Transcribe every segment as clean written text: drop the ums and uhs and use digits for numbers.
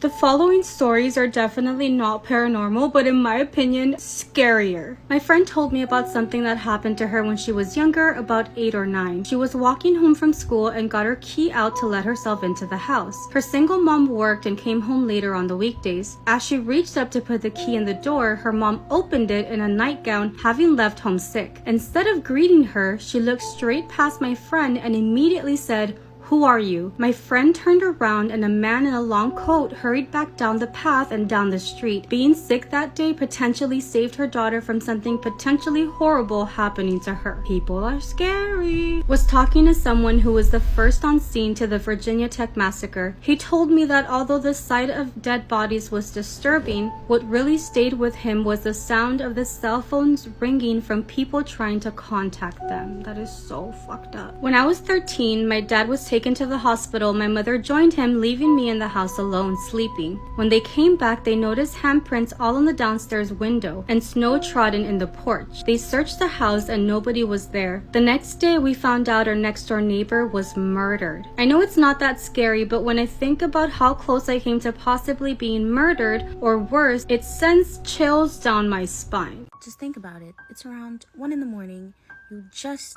The following stories are definitely not paranormal, but in my opinion, scarier. My friend told me about something that happened to her when she was younger, about 8 or 9. She was walking home from school and got her key out to let herself into the house. Her single mom worked and came home later on the weekdays. As she reached up to put the key in the door, her mom opened it in a nightgown, having left home sick. Instead of greeting her, she looked straight past my friend and immediately said, "Who are you?" My friend turned around and a man in a long coat hurried back down the path and down the street. Being sick that day potentially saved her daughter from something potentially horrible happening to her. People are scary. Was talking to someone who was the first on scene to the Virginia Tech massacre. He told me that although the sight of dead bodies was disturbing, what really stayed with him was the sound of the cell phones ringing from people trying to contact them. That is so fucked up. When I was 13, my dad was taken to the hospital. My mother joined him, leaving me in the house alone, sleeping. When they came back, they noticed handprints all in the downstairs window and snow trodden in the porch. They searched the house and nobody was there. The next day, we found out our next door neighbor was murdered. I know it's not that scary, but when I think about how close I came to possibly being murdered, or worse, it sends chills down my spine. Just think about it. It's around 1 in the morning. You just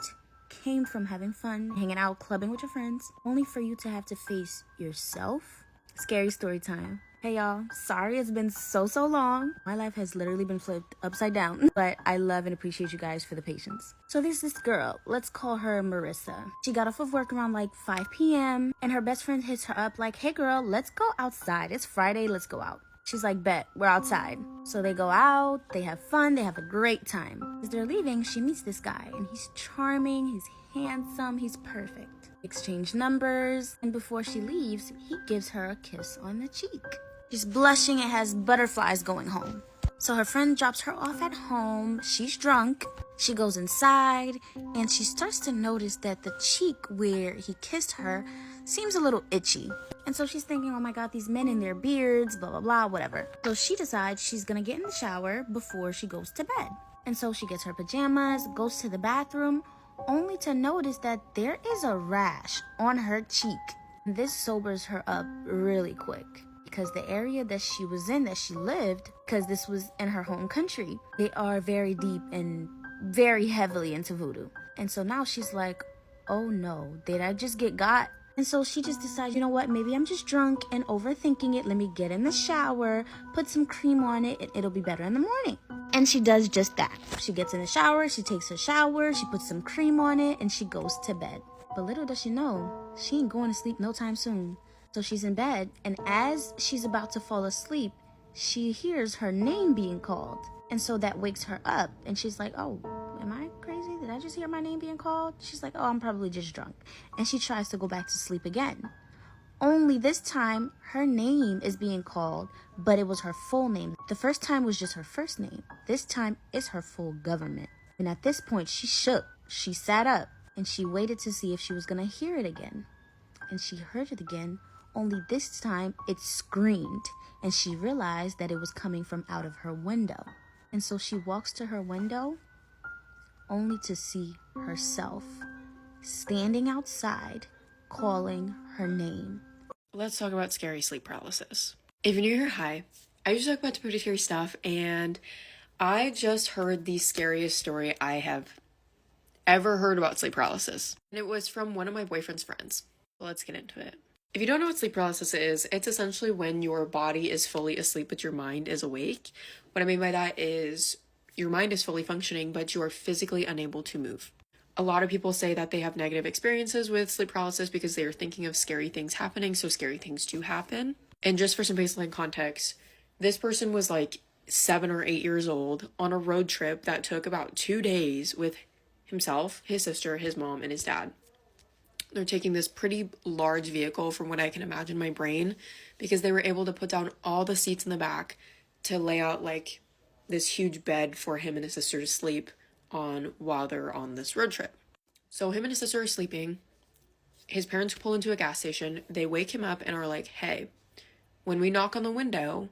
came from having fun, hanging out, clubbing with your friends, only for you to have to face yourself. Scary story time. Hey y'all, sorry it's been so long. My life has literally been flipped upside down, but I love and appreciate you guys for the patience. So there's this girl, let's call her Marissa. She got off of work around like 5 p.m. and her best friend hits her up like, "Hey girl, let's go outside. It's Friday, let's go out." She's like, "Bet, we're outside." So they go out, they have fun, they have a great time. As they're leaving, she meets this guy, and he's charming, he's handsome, he's perfect. Exchange numbers, and before she leaves, he gives her a kiss on the cheek. She's blushing and has butterflies going home. So her friend drops her off at home, she's drunk. She goes inside, and she starts to notice that the cheek where he kissed her seems a little itchy. And so she's thinking, oh my god, these men in their beards, blah, blah, blah, whatever. So she decides she's gonna get in the shower before she goes to bed. And so she gets her pajamas, goes to the bathroom, only to notice that there is a rash on her cheek. This sobers her up really quick, because the area that she was in, that she lived, because this was in her home country, they are very deep and very heavily into voodoo. And so now she's like, oh no, did I just get got? And so she just decides, you know what, maybe I'm just drunk and overthinking it. Let me get in the shower, put some cream on it, and it'll be better in the morning. And she does just that. She gets in the shower, she takes her shower, she puts some cream on it, and she goes to bed. But little does she know, she ain't going to sleep no time soon. So she's in bed, and as she's about to fall asleep, she hears her name being called. And so that wakes her up, and she's like, oh, am I crazy? Did I just hear my name being called? She's like, oh, I'm probably just drunk. And she tries to go back to sleep again. Only this time, her name is being called, but it was her full name. The first time was just her first name. This time, it's her full government. And at this point, she shook. She sat up, and she waited to see if she was going to hear it again. And she heard it again, only this time, it screamed. And she realized that it was coming from out of her window. And so she walks to her window, only to see herself standing outside, calling her name. Let's talk about scary sleep paralysis. If you're new here, hi. I usually talk about pretty scary stuff, and I just heard the scariest story I have ever heard about sleep paralysis. And it was from one of my boyfriend's friends. Let's get into it. If you don't know what sleep paralysis is, it's essentially when your body is fully asleep but your mind is awake. What I mean by that is your mind is fully functioning, but you are physically unable to move. A lot of people say that they have negative experiences with sleep paralysis because they are thinking of scary things happening, so scary things do happen. And just for some baseline context, this person was like 7 or 8 years old on a road trip that took about 2 days with himself, his sister, his mom, and his dad. They're taking this pretty large vehicle from what I can imagine my brain, because they were able to put down all the seats in the back to lay out like this huge bed for him and his sister to sleep on while they're on this road trip. So him and his sister are sleeping. His parents pull into a gas station. They wake him up and are like, hey, when we knock on the window,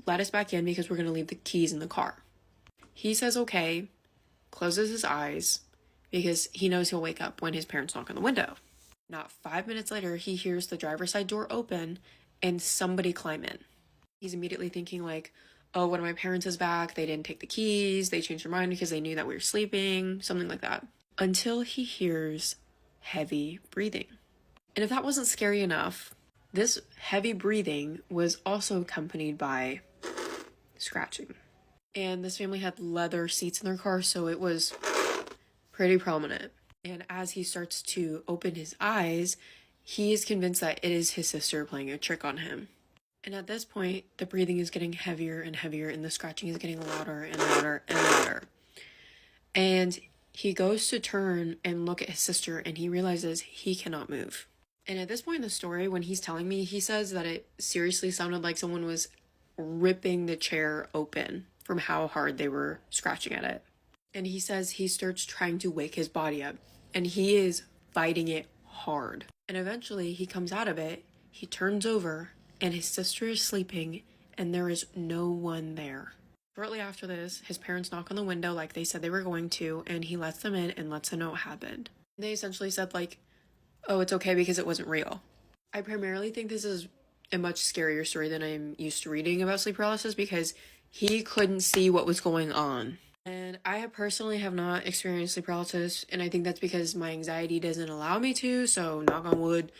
let us back in because we're going to leave the keys in the car. He says, okay, closes his eyes because he knows he'll wake up when his parents knock on the window. Not 5 minutes later, he hears the driver's side door open and somebody climb in. He's immediately thinking like, oh, one of my parents is back. They didn't take the keys. They changed their mind because they knew that we were sleeping, something like that. Until he hears heavy breathing. And if that wasn't scary enough, this heavy breathing was also accompanied by scratching. And this family had leather seats in their car, so it was pretty prominent. And as he starts to open his eyes, he is convinced that it is his sister playing a trick on him. And at this point, the breathing is getting heavier and heavier, and the scratching is getting louder and louder and louder. And he goes to turn and look at his sister, and he realizes he cannot move. And at this point in the story, when he's telling me, he says that it seriously sounded like someone was ripping the chair open from how hard they were scratching at it. And he says he starts trying to wake his body up, and he is fighting it hard. And eventually he comes out of it, he turns over, and his sister is sleeping, and there is no one there. Shortly after this, his parents knock on the window like they said they were going to, and he lets them in and lets them know what happened. They essentially said like, oh, it's okay because it wasn't real. I primarily think this is a much scarier story than I'm used to reading about sleep paralysis because he couldn't see what was going on. And I personally have not experienced sleep paralysis, and I think that's because my anxiety doesn't allow me to, so knock on wood,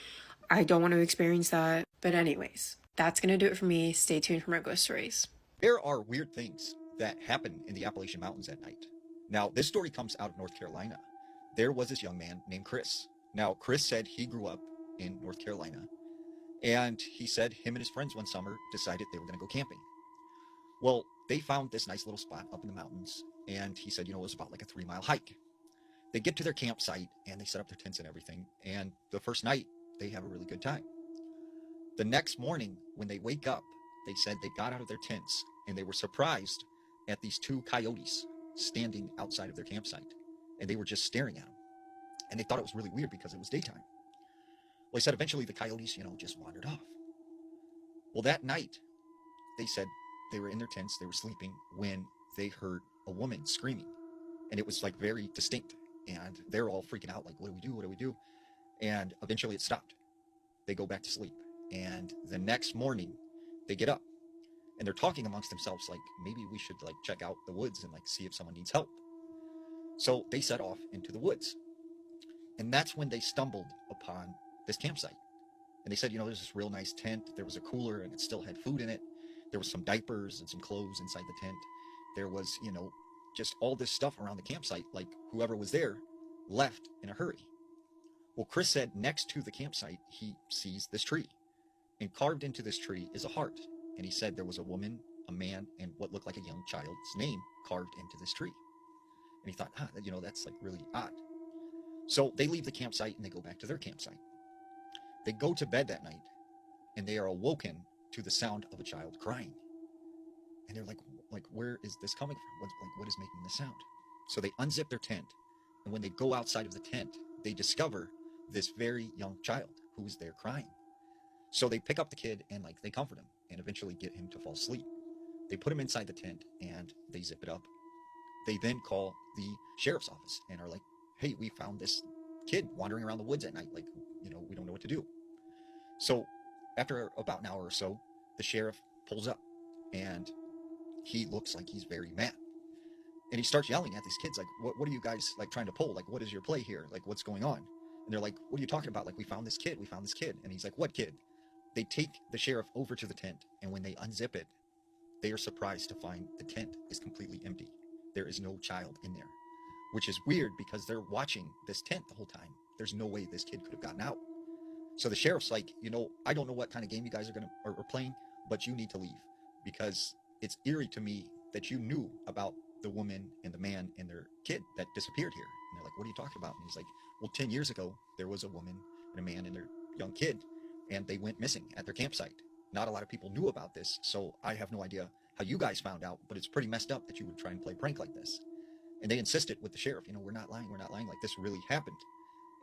I don't want to experience that. But anyways, that's going to do it for me. Stay tuned for more ghost stories. There are weird things that happen in the Appalachian Mountains at night. Now, this story comes out of North Carolina. There was this young man named Chris. Now, Chris said he grew up in North Carolina, and he said him and his friends one summer decided they were going to go camping. Well, they found this nice little spot up in the mountains, and he said, it was about like a 3-mile hike. They get to their campsite, and they set up their tents and everything, and the first night, they have a really good time. The next morning, when they wake up, they said they got out of their tents, and they were surprised at these 2 coyotes standing outside of their campsite, and they were just staring at them. And they thought it was really weird because it was daytime. Well, they said eventually the coyotes, just wandered off. Well, that night, they said they were in their tents, they were sleeping, when they heard a woman screaming. And it was like very distinct. And they're all freaking out, like, what do we do? What do we do? And eventually it stopped. They go back to sleep. And the next morning, they get up. And they're talking amongst themselves, like, maybe we should, like, check out the woods and, like, see if someone needs help. So they set off into the woods. And that's when they stumbled upon this campsite. And they said, there's this real nice tent. There was a cooler, and it still had food in it. There was some diapers and some clothes inside the tent. There was, just all this stuff around the campsite. Like, whoever was there left in a hurry. Well, Chris said next to the campsite, he sees this tree. And carved into this tree is a heart. And he said there was a woman, a man, and what looked like a young child's name carved into this tree. And he thought, that's like really odd. So they leave the campsite and they go back to their campsite. They go to bed that night and they are awoken to the sound of a child crying. And they're like, where is this coming from? What is making this sound? So they unzip their tent. And when they go outside of the tent, they discover this very young child who is there crying. So they pick up the kid and they comfort him and eventually get him to fall asleep. They put him inside the tent and they zip it up. They then call the sheriff's office and are like, hey, we found this kid wandering around the woods at night. We don't know what to do. So after about an hour or so, the sheriff pulls up and he looks like he's very mad. And he starts yelling at these kids, like, what are you guys trying to pull? What is your play here? What's going on? And they're like, what are you talking about? We found this kid. And he's like, what kid? They take the sheriff over to the tent. And when they unzip it, they are surprised to find the tent is completely empty. There is no child in there, which is weird because they're watching this tent the whole time. There's no way this kid could have gotten out. So the sheriff's like, I don't know what kind of game you guys are playing, but you need to leave because it's eerie to me that you knew about the woman and the man and their kid that disappeared here. And they're like, what are you talking about? And he's like, well, 10 years ago, there was a woman and a man and their young kid, and they went missing at their campsite. Not a lot of people knew about this, so I have no idea how you guys found out, but it's pretty messed up that you would try and play a prank like this. And they insisted with the sheriff, we're not lying, like this really happened.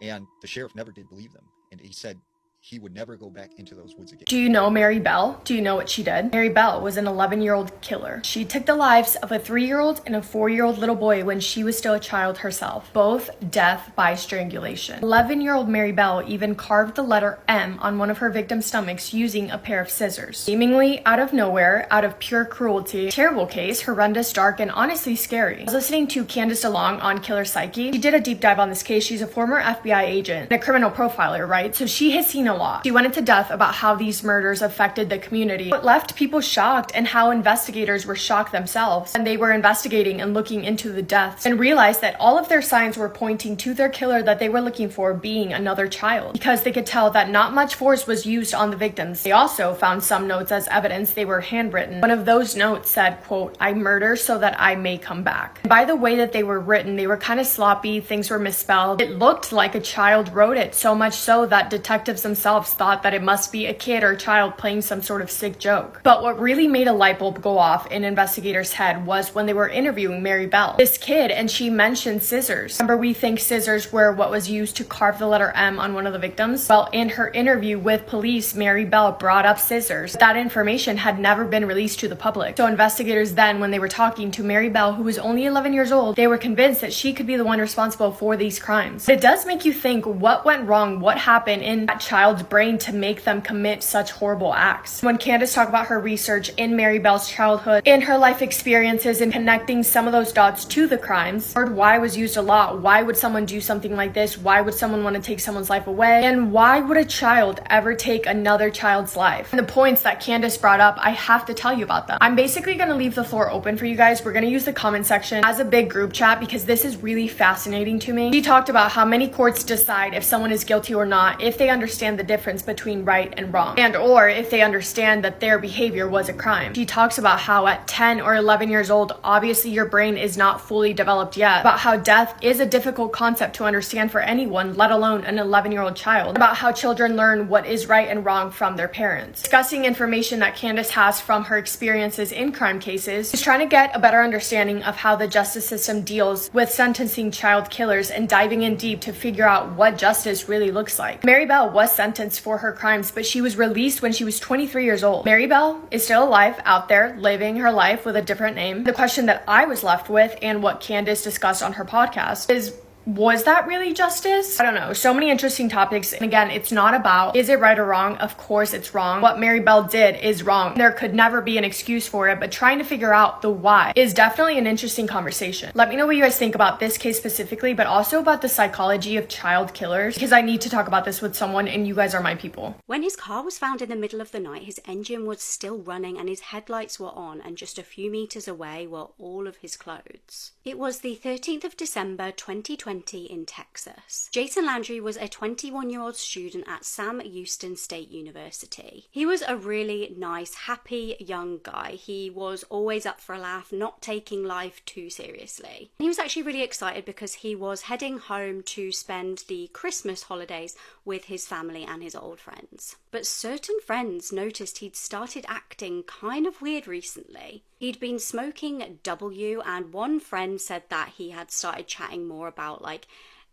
And the sheriff never did believe them. And he said, he would never go back into those woods again. Do you know Mary Bell? Do you know what she did? Mary Bell was an 11-year-old killer. She took the lives of a 3-year-old and a 4-year-old little boy when she was still a child herself, both death by strangulation. 11-year-old Mary Bell even carved the letter M on one of her victims' stomachs using a pair of scissors. Seemingly out of nowhere, out of pure cruelty. Terrible case, horrendous, dark, and honestly scary. I was listening to Candace DeLong on Killer Psyche. She did a deep dive on this case. She's a former FBI agent and a criminal profiler, right? So she has seen a lot. She went into depth about how these murders affected the community, what left people shocked, and how investigators were shocked themselves. And they were investigating and looking into the deaths and realized that all of their signs were pointing to their killer that they were looking for being another child, because they could tell that not much force was used on the victims. They also found some notes as evidence. They were handwritten. One of those notes said, quote, "I murder so that I may come back." And by the way that they were written, they were kind of sloppy. Things were misspelled. It looked like a child wrote it, so much so that detectives themselves thought that it must be a kid or a child playing some sort of sick joke. But what really made a light bulb go off in investigators' head was when they were interviewing Mary Bell, this kid, and she mentioned scissors. Remember, we think scissors were what was used to carve the letter M on one of the victims? Well, in her interview with police, Mary Bell brought up scissors. That information had never been released to the public. So investigators then, when they were talking to Mary Bell, who was only 11 years old, they were convinced that she could be the one responsible for these crimes. It does make you think, what went wrong? What happened in that child's brain to make them commit such horrible acts? When Candace talked about her research in Mary Bell's childhood, in her life experiences, and connecting some of those dots to the crimes, word why was used a lot. Why would someone do something like this? Why would someone want to take someone's life away? And why would a child ever take another child's life? And the points that Candace brought up, I have to tell you about them. I'm basically going to leave the floor open for you guys. We're going to use the comment section as a big group chat because this is really fascinating to me. She talked about how many courts decide if someone is guilty or not if they understand the difference between right and wrong, and or if they understand that their behavior was a crime. She talks about how at 10 or 11 years old, obviously your brain is not fully developed yet, about how death is a difficult concept to understand for anyone, let alone an 11-year-old child, about how children learn what is right and wrong from their parents. Discussing information that Candace has from her experiences in crime cases, is trying to get a better understanding of how the justice system deals with sentencing child killers and diving in deep to figure out what justice really looks like. Mary Bell was sentenced for her crimes, but she was released when she was 23 years old. Mary Bell is still alive out there living her life with a different name. The question that I was left with, and what Candace discussed on her podcast, is, was that really justice? I don't know. So many interesting topics. And again, it's not about, is it right or wrong? Of course it's wrong. What Mary Bell did is wrong. There could never be an excuse for it, but trying to figure out the why is definitely an interesting conversation. Let me know what you guys think about this case specifically, but also about the psychology of child killers, because I need to talk about this with someone and you guys are my people. When his car was found in the middle of the night, his engine was still running and his headlights were on, and just a few meters away were all of his clothes. It was the 13th of December 2020 in Texas. Jason Landry was a 21-year-old student at Sam Houston State University. He was a really nice, happy young guy. He was always up for a laugh, not taking life too seriously. He was actually really excited because he was heading home to spend the Christmas holidays with his family and his old friends. But certain friends noticed he'd started acting kind of weird recently. He'd been smoking W, and one friend said that he had started chatting more about like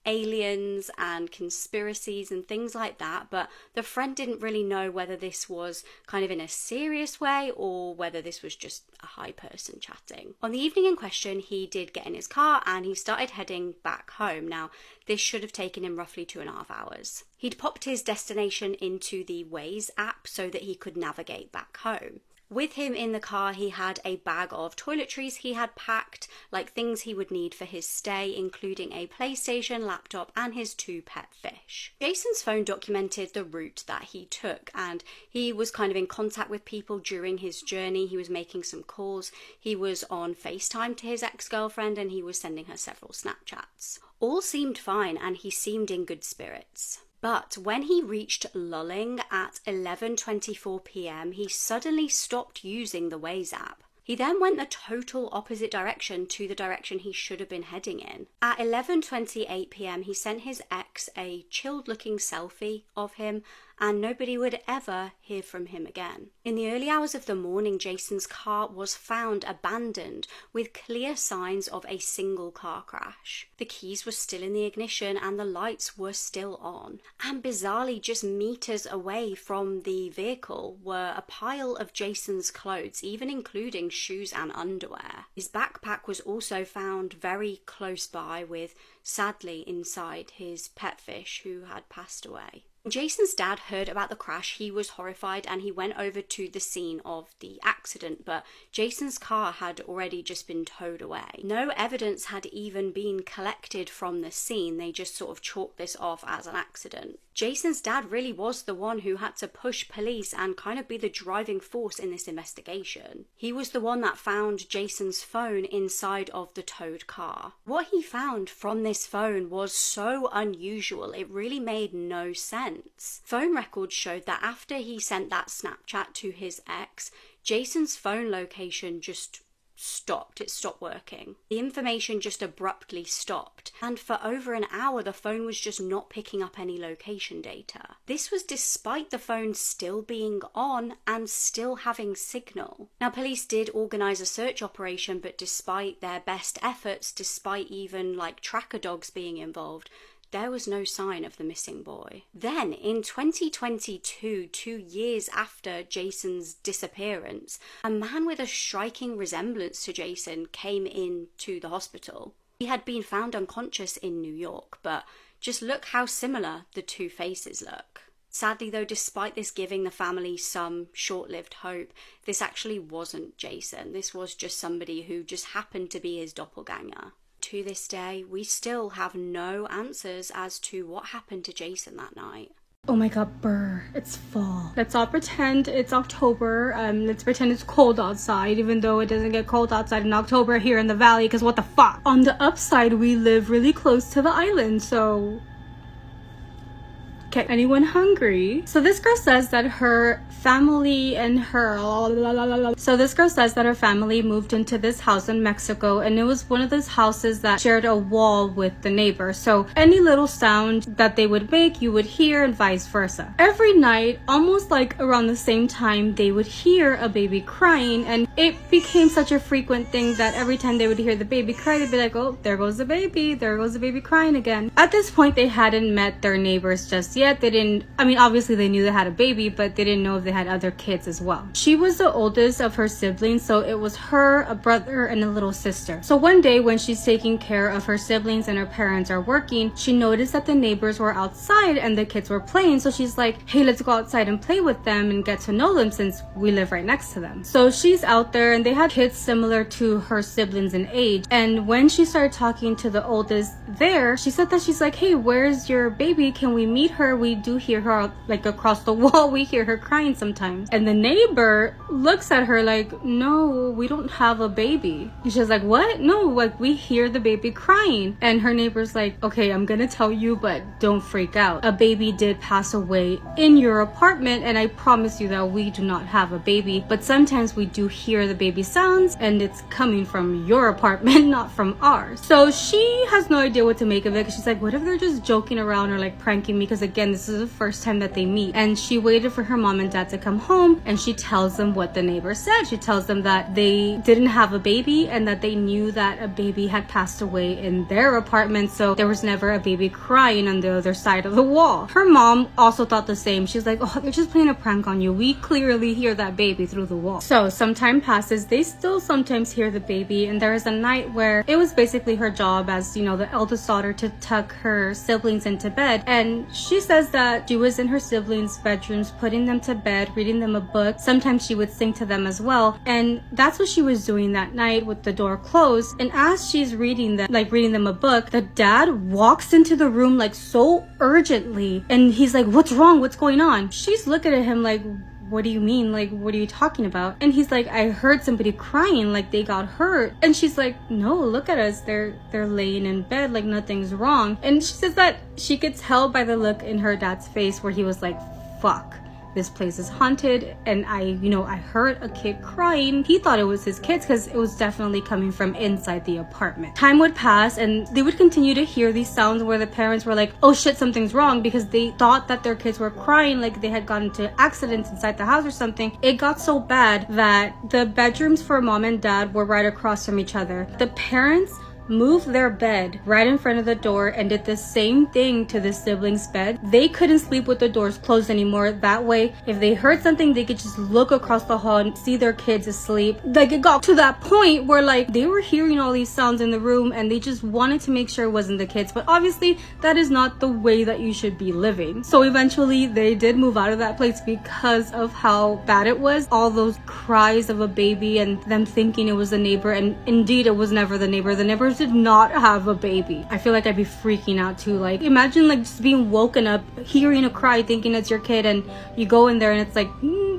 aliens and conspiracies and things like that, but the friend didn't really know whether this was kind of in a serious way or whether this was just a high person chatting. On the evening in question, he did get in his car and he started heading back home. Now, this should have taken him roughly 2.5 hours. He'd popped his destination into the Waze app so that he could navigate back home. With him in the car, he had a bag of toiletries he had packed, like things he would need for his stay, including a PlayStation, laptop, and his 2 pet fish. Jason's phone documented the route that he took, and he was kind of in contact with people during his journey. He was making some calls, he was on FaceTime to his ex-girlfriend, and he was sending her several Snapchats. All seemed fine, and he seemed in good spirits. But when he reached Lulling at 11:24 p.m, he suddenly stopped using the Waze app. He then went the total opposite direction to the direction he should have been heading in. At 11:28 p.m, he sent his ex a chilled looking selfie of him and nobody would ever hear from him again. In the early hours of the morning, Jason's car was found abandoned with clear signs of a single car crash. The keys were still in the ignition and the lights were still on. And bizarrely, just meters away from the vehicle were a pile of Jason's clothes, even including shoes and underwear. His backpack was also found very close by, with sadly inside his pet fish who had passed away. Jason's dad heard about the crash. He was horrified and he went over to the scene of the accident, but Jason's car had already just been towed away. No evidence had even been collected from the scene. They just sort of chalked this off as an accident. Jason's dad really was the one who had to push police and kind of be the driving force in this investigation. He was the one that found Jason's phone inside of the towed car. What he found from this phone was so unusual, it really made no sense. Phone records showed that after he sent that Snapchat to his ex, Jason's phone location just stopped. It stopped working. The information just abruptly stopped, and for over an hour the phone was just not picking up any location data. This was despite the phone still being on and still having signal. Now, police did organise a search operation, but despite their best efforts, despite even like tracker dogs being involved, there was no sign of the missing boy. Then, in 2022, 2 years after Jason's disappearance, a man with a striking resemblance to Jason came into the hospital. He had been found unconscious in New York, but just look how similar the two faces look. Sadly though, despite this giving the family some short-lived hope, this actually wasn't Jason. This was just somebody who just happened to be his doppelganger. To this day, we still have no answers as to what happened to Jason that night. Oh my god, brr, it's fall. Let's all pretend it's October. Let's pretend it's cold outside, even though it doesn't get cold outside in October here in the valley, because what the fuck? On the upside, we live really close to the island, so... Okay, anyone hungry? So this girl says that her family and her... So this girl says that her family moved into this house in Mexico, and it was one of those houses that shared a wall with the neighbor. So any little sound that they would make, you would hear, and vice versa. Every night, almost like around the same time, they would hear a baby crying, and it became such a frequent thing that every time they would hear the baby cry, they'd be like, oh, there goes the baby crying again. At this point, they hadn't met their neighbors just yet. They didn't, I mean, obviously they knew they had a baby, but they didn't know if they had other kids as well. She was the oldest of her siblings, so it was her, a brother, and a little sister. So one day when she's taking care of her siblings and her parents are working, she noticed that the neighbors were outside and the kids were playing. So she's like, hey, let's go outside and play with them and get to know them since we live right next to them. So she's out there, and they had kids similar to her siblings in age. And when she started talking to the oldest there, she said that she's like, hey, where's your baby? Can we meet her? We do hear her like across the wall. We hear her crying sometimes. And the neighbor looks at her like, no, we don't have a baby. And she's like, what? No, like we hear the baby crying. And her neighbor's like, okay, I'm gonna tell you, but don't freak out. A baby did pass away in your apartment, and I promise you that we do not have a baby, but sometimes we do hear the baby sounds, and it's coming from your apartment, not from ours. So she has no idea what to make of it, because she's like, what if they're just joking around or like pranking me? Because again, this is the first time that they meet. And she waited for her mom and dad to come home, and she tells them what the neighbor said. She tells them that they didn't have a baby and that they knew that a baby had passed away in their apartment, so there was never a baby crying on the other side of the wall. Her mom also thought the same. She's like, oh, they're just playing a prank on you. We clearly hear that baby through the wall. So some time passes. They still sometimes hear the baby, and there is a night where it was basically her job as, you know, the eldest daughter to tuck her siblings into bed. And she says that she was in her siblings' bedrooms putting them to bed, reading them a book. Sometimes she would sing to them as well. And that's what she was doing that night with the door closed. And as she's reading them a book, the dad walks into the room like so urgently. And he's like, what's wrong? What's going on? She's looking at him like, what do you mean? Like, what are you talking about? And he's like, I heard somebody crying, like they got hurt. And she's like, no, look at us. They're laying in bed like nothing's wrong. And she says that she could tell by the look in her dad's face where he was like, fuck, this place is haunted, and I heard a kid crying. He thought it was his kids because it was definitely coming from inside the apartment. Time would pass and they would continue to hear these sounds where the parents were like, oh shit, something's wrong, because they thought that their kids were crying like they had gotten into accidents inside the house or something. It got so bad that the bedrooms for mom and dad were right across from each other. The parents moved their bed right in front of the door and did the same thing to the siblings' bed. They couldn't sleep with the doors closed anymore. That way, if they heard something, they could just look across the hall and see their kids asleep. Like, it got to that point where like they were hearing all these sounds in the room and they just wanted to make sure it wasn't the kids. But obviously that is not the way that you should be living. So eventually they did move out of that place because of how bad it was. All those cries of a baby and them thinking it was the neighbor, and indeed it was never the neighbor. The neighbors did not have a baby. I feel like I'd be freaking out too. Like, imagine like just being woken up, hearing a cry, thinking it's your kid, and you go in there and it's like,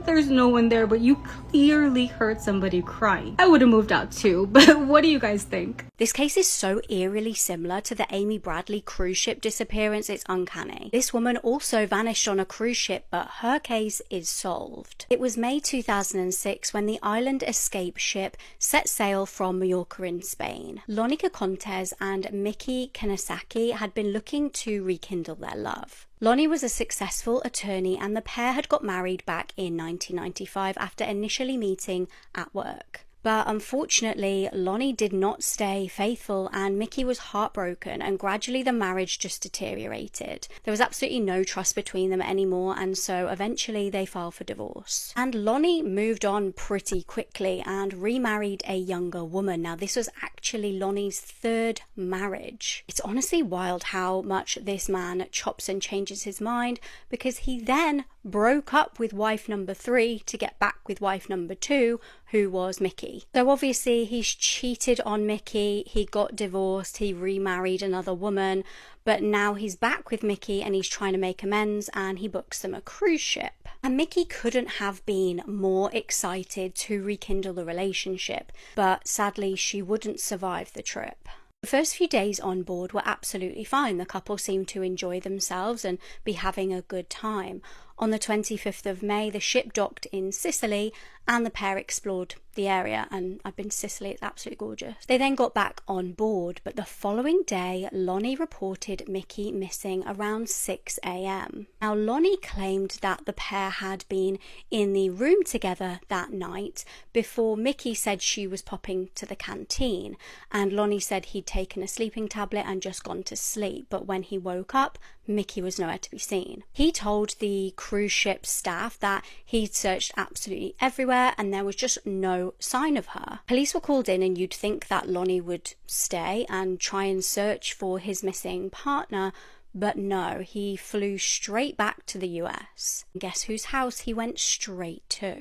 there's no one there, but you clearly heard somebody crying. I would have moved out too, but what do you guys think? This case is so eerily similar to the Amy Bradley cruise ship disappearance, it's uncanny. This woman also vanished on a cruise ship, but her case is solved. It was May 2006 when the island escape ship set sail from Mallorca in Spain. Lonica Contes and Mickey Kanasaki had been looking to rekindle their love. Lonnie was a successful attorney and the pair had got married back in 1995 after initially meeting at work. But unfortunately, Lonnie did not stay faithful and Mickey was heartbroken, and gradually the marriage just deteriorated. There was absolutely no trust between them anymore, and so eventually they filed for divorce. And Lonnie moved on pretty quickly and remarried a younger woman. Now, this was actually Lonnie's third marriage. It's honestly wild how much this man chops and changes his mind, because he then broke up with wife number 3 to get back with wife number 2, who was Mickey. So obviously he's cheated on Mickey, he got divorced, he remarried another woman, but now he's back with Mickey and he's trying to make amends and he books them a cruise ship. And Mickey couldn't have been more excited to rekindle the relationship, but sadly she wouldn't survive the trip. The first few days on board were absolutely fine. The couple seemed to enjoy themselves and be having a good time. On the 25th of May, the ship docked in Sicily and the pair explored the area, and I've been to Sicily, it's absolutely gorgeous. They then got back on board, but the following day, Lonnie reported Mickey missing around 6 a.m. Now, Lonnie claimed that the pair had been in the room together that night before Mickey said she was popping to the canteen, and Lonnie said he'd taken a sleeping tablet and just gone to sleep, but when he woke up, Mickey was nowhere to be seen. He told the cruise ship staff that he'd searched absolutely everywhere and there was just no sign of her. Police were called in, and you'd think that Lonnie would stay and try and search for his missing partner, but no, he flew straight back to the US. Guess whose house he went straight to?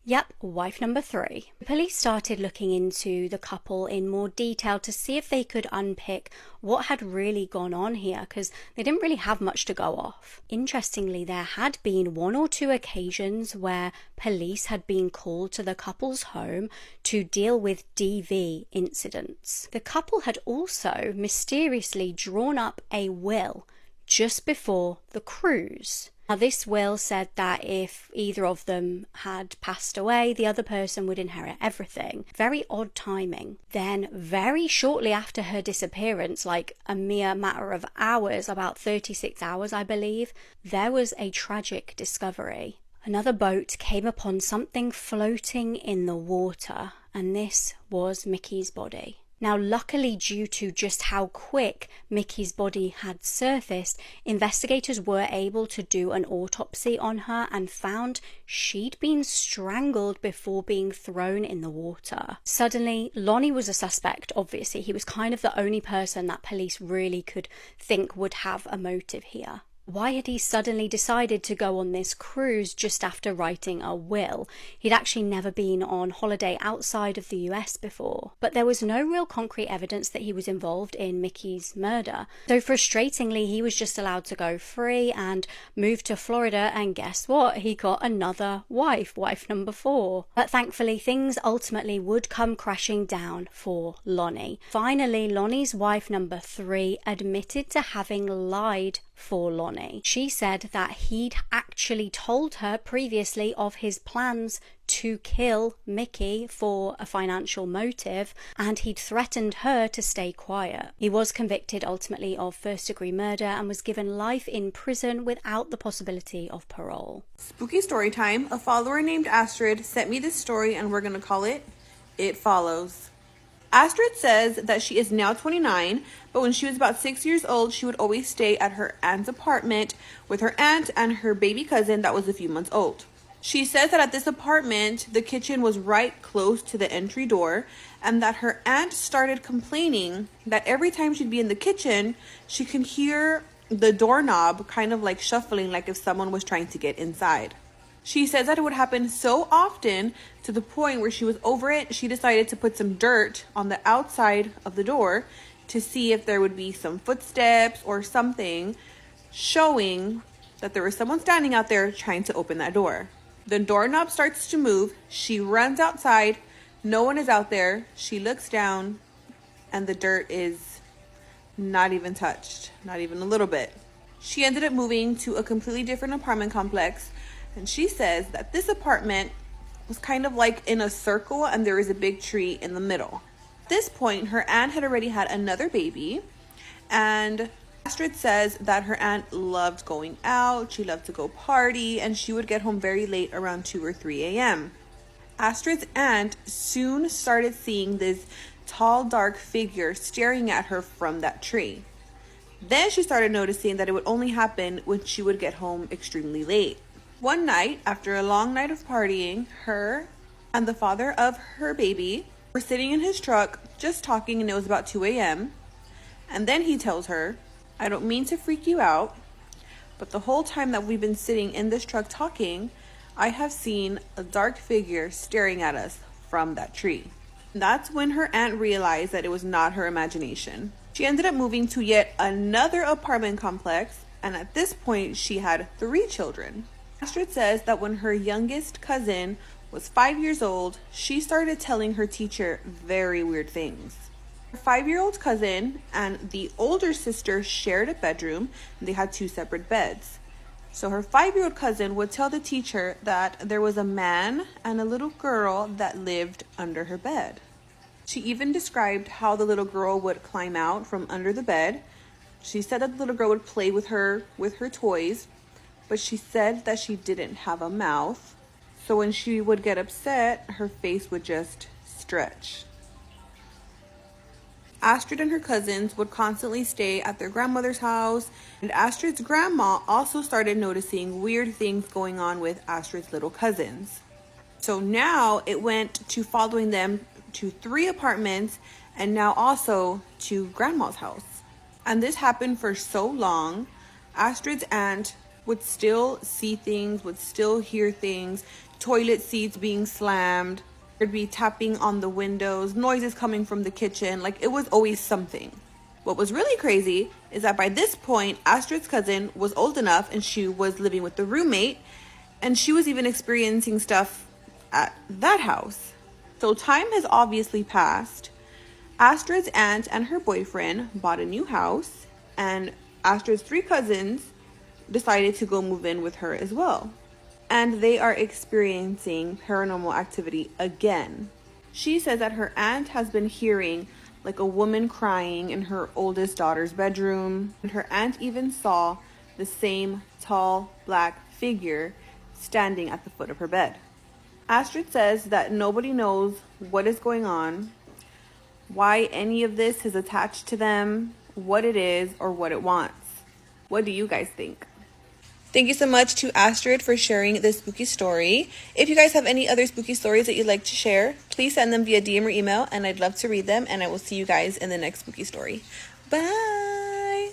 Yep, wife number 3. The police started looking into the couple in more detail to see if they could unpick what had really gone on here, because they didn't really have much to go off. Interestingly, there had been 1 or 2 occasions where police had been called to the couple's home to deal with DV incidents. The couple had also mysteriously drawn up a will just before the cruise. Now, this will said that if either of them had passed away, the other person would inherit everything. Very odd timing. Then, very shortly after her disappearance, like a mere matter of hours, about 36 hours, I believe, there was a tragic discovery. Another boat came upon something floating in the water, and this was Mickey's body. Now, luckily, due to just how quick Mickey's body had surfaced, investigators were able to do an autopsy on her and found she'd been strangled before being thrown in the water. Suddenly, Lonnie was a suspect, obviously. He was kind of the only person that police really could think would have a motive here. Why had he suddenly decided to go on this cruise just after writing a will? He'd actually never been on holiday outside of the US before. But there was no real concrete evidence that he was involved in Mickey's murder. So frustratingly, he was just allowed to go free and move to Florida, and guess what? He got another wife, wife number 4. But thankfully, things ultimately would come crashing down for Lonnie. Finally, Lonnie's wife number 3 admitted to having lied for Lonnie. She said that he'd actually told her previously of his plans to kill Mickey for a financial motive, and he'd threatened her to stay quiet. He was convicted ultimately of first-degree murder and was given life in prison without the possibility of parole. Spooky story time. A follower named Astrid sent me this story, and we're going to call it It Follows. Astrid says that she is now 29, but when she was about 6 years old, she would always stay at her aunt's apartment with her aunt and her baby cousin that was a few months old. She says that at this apartment, the kitchen was right close to the entry door, and that her aunt started complaining that every time she'd be in the kitchen, she could hear the doorknob kind of like shuffling, like if someone was trying to get inside. She says that it would happen so often to the point where she was over it, she decided to put some dirt on the outside of the door to see if there would be some footsteps or something showing that there was someone standing out there trying to open that door. The doorknob starts to move. She runs outside. No one is out there. She looks down, and the dirt is not even touched, not even a little bit. She ended up moving to a completely different apartment complex, and she says that this apartment was kind of like in a circle, and there was a big tree in the middle. At this point, her aunt had already had another baby, and Astrid says that her aunt loved going out, she loved to go party, and she would get home very late, around 2 or 3 a.m. Astrid's aunt soon started seeing this tall, dark figure staring at her from that tree. Then she started noticing that it would only happen when she would get home extremely late. One night, after a long night of partying, her and the father of her baby were sitting in his truck just talking, and it was about 2 a.m. And then he tells her, "I don't mean to freak you out, but the whole time that we've been sitting in this truck talking, I have seen a dark figure staring at us from that tree." That's when her aunt realized that it was not her imagination. She ended up moving to yet another apartment complex, and at this point she had 3 children. Astrid says that when her youngest cousin was 5 years old, she started telling her teacher very weird things. Her 5-year-old cousin and the older sister shared a bedroom, and they had 2 separate beds. So her 5-year-old cousin would tell the teacher that there was a man and a little girl that lived under her bed. She even described how the little girl would climb out from under the bed. She said that the little girl would play with her toys, but she said that she didn't have a mouth. So when she would get upset, her face would just stretch. Astrid and her cousins would constantly stay at their grandmother's house, and Astrid's grandma also started noticing weird things going on with Astrid's little cousins. So now it went to following them to 3 apartments, and now also to grandma's house. And this happened for so long. Astrid's aunt would still see things, would still hear things, toilet seats being slammed, there'd be tapping on the windows, noises coming from the kitchen, like it was always something. What was really crazy is that by this point, Astrid's cousin was old enough and she was living with the roommate, and she was even experiencing stuff at that house. So time has obviously passed. Astrid's aunt and her boyfriend bought a new house, and Astrid's 3 cousins decided to go move in with her as well. And they are experiencing paranormal activity again. She says that her aunt has been hearing like a woman crying in her oldest daughter's bedroom, and her aunt even saw the same tall black figure standing at the foot of her bed. Astrid says that nobody knows what is going on, why any of this is attached to them, what it is, or what it wants. What do you guys think? Thank you so much to Astrid for sharing this spooky story. If you guys have any other spooky stories that you'd like to share, please send them via DM or email, and I'd love to read them, and I will see you guys in the next spooky story. Bye!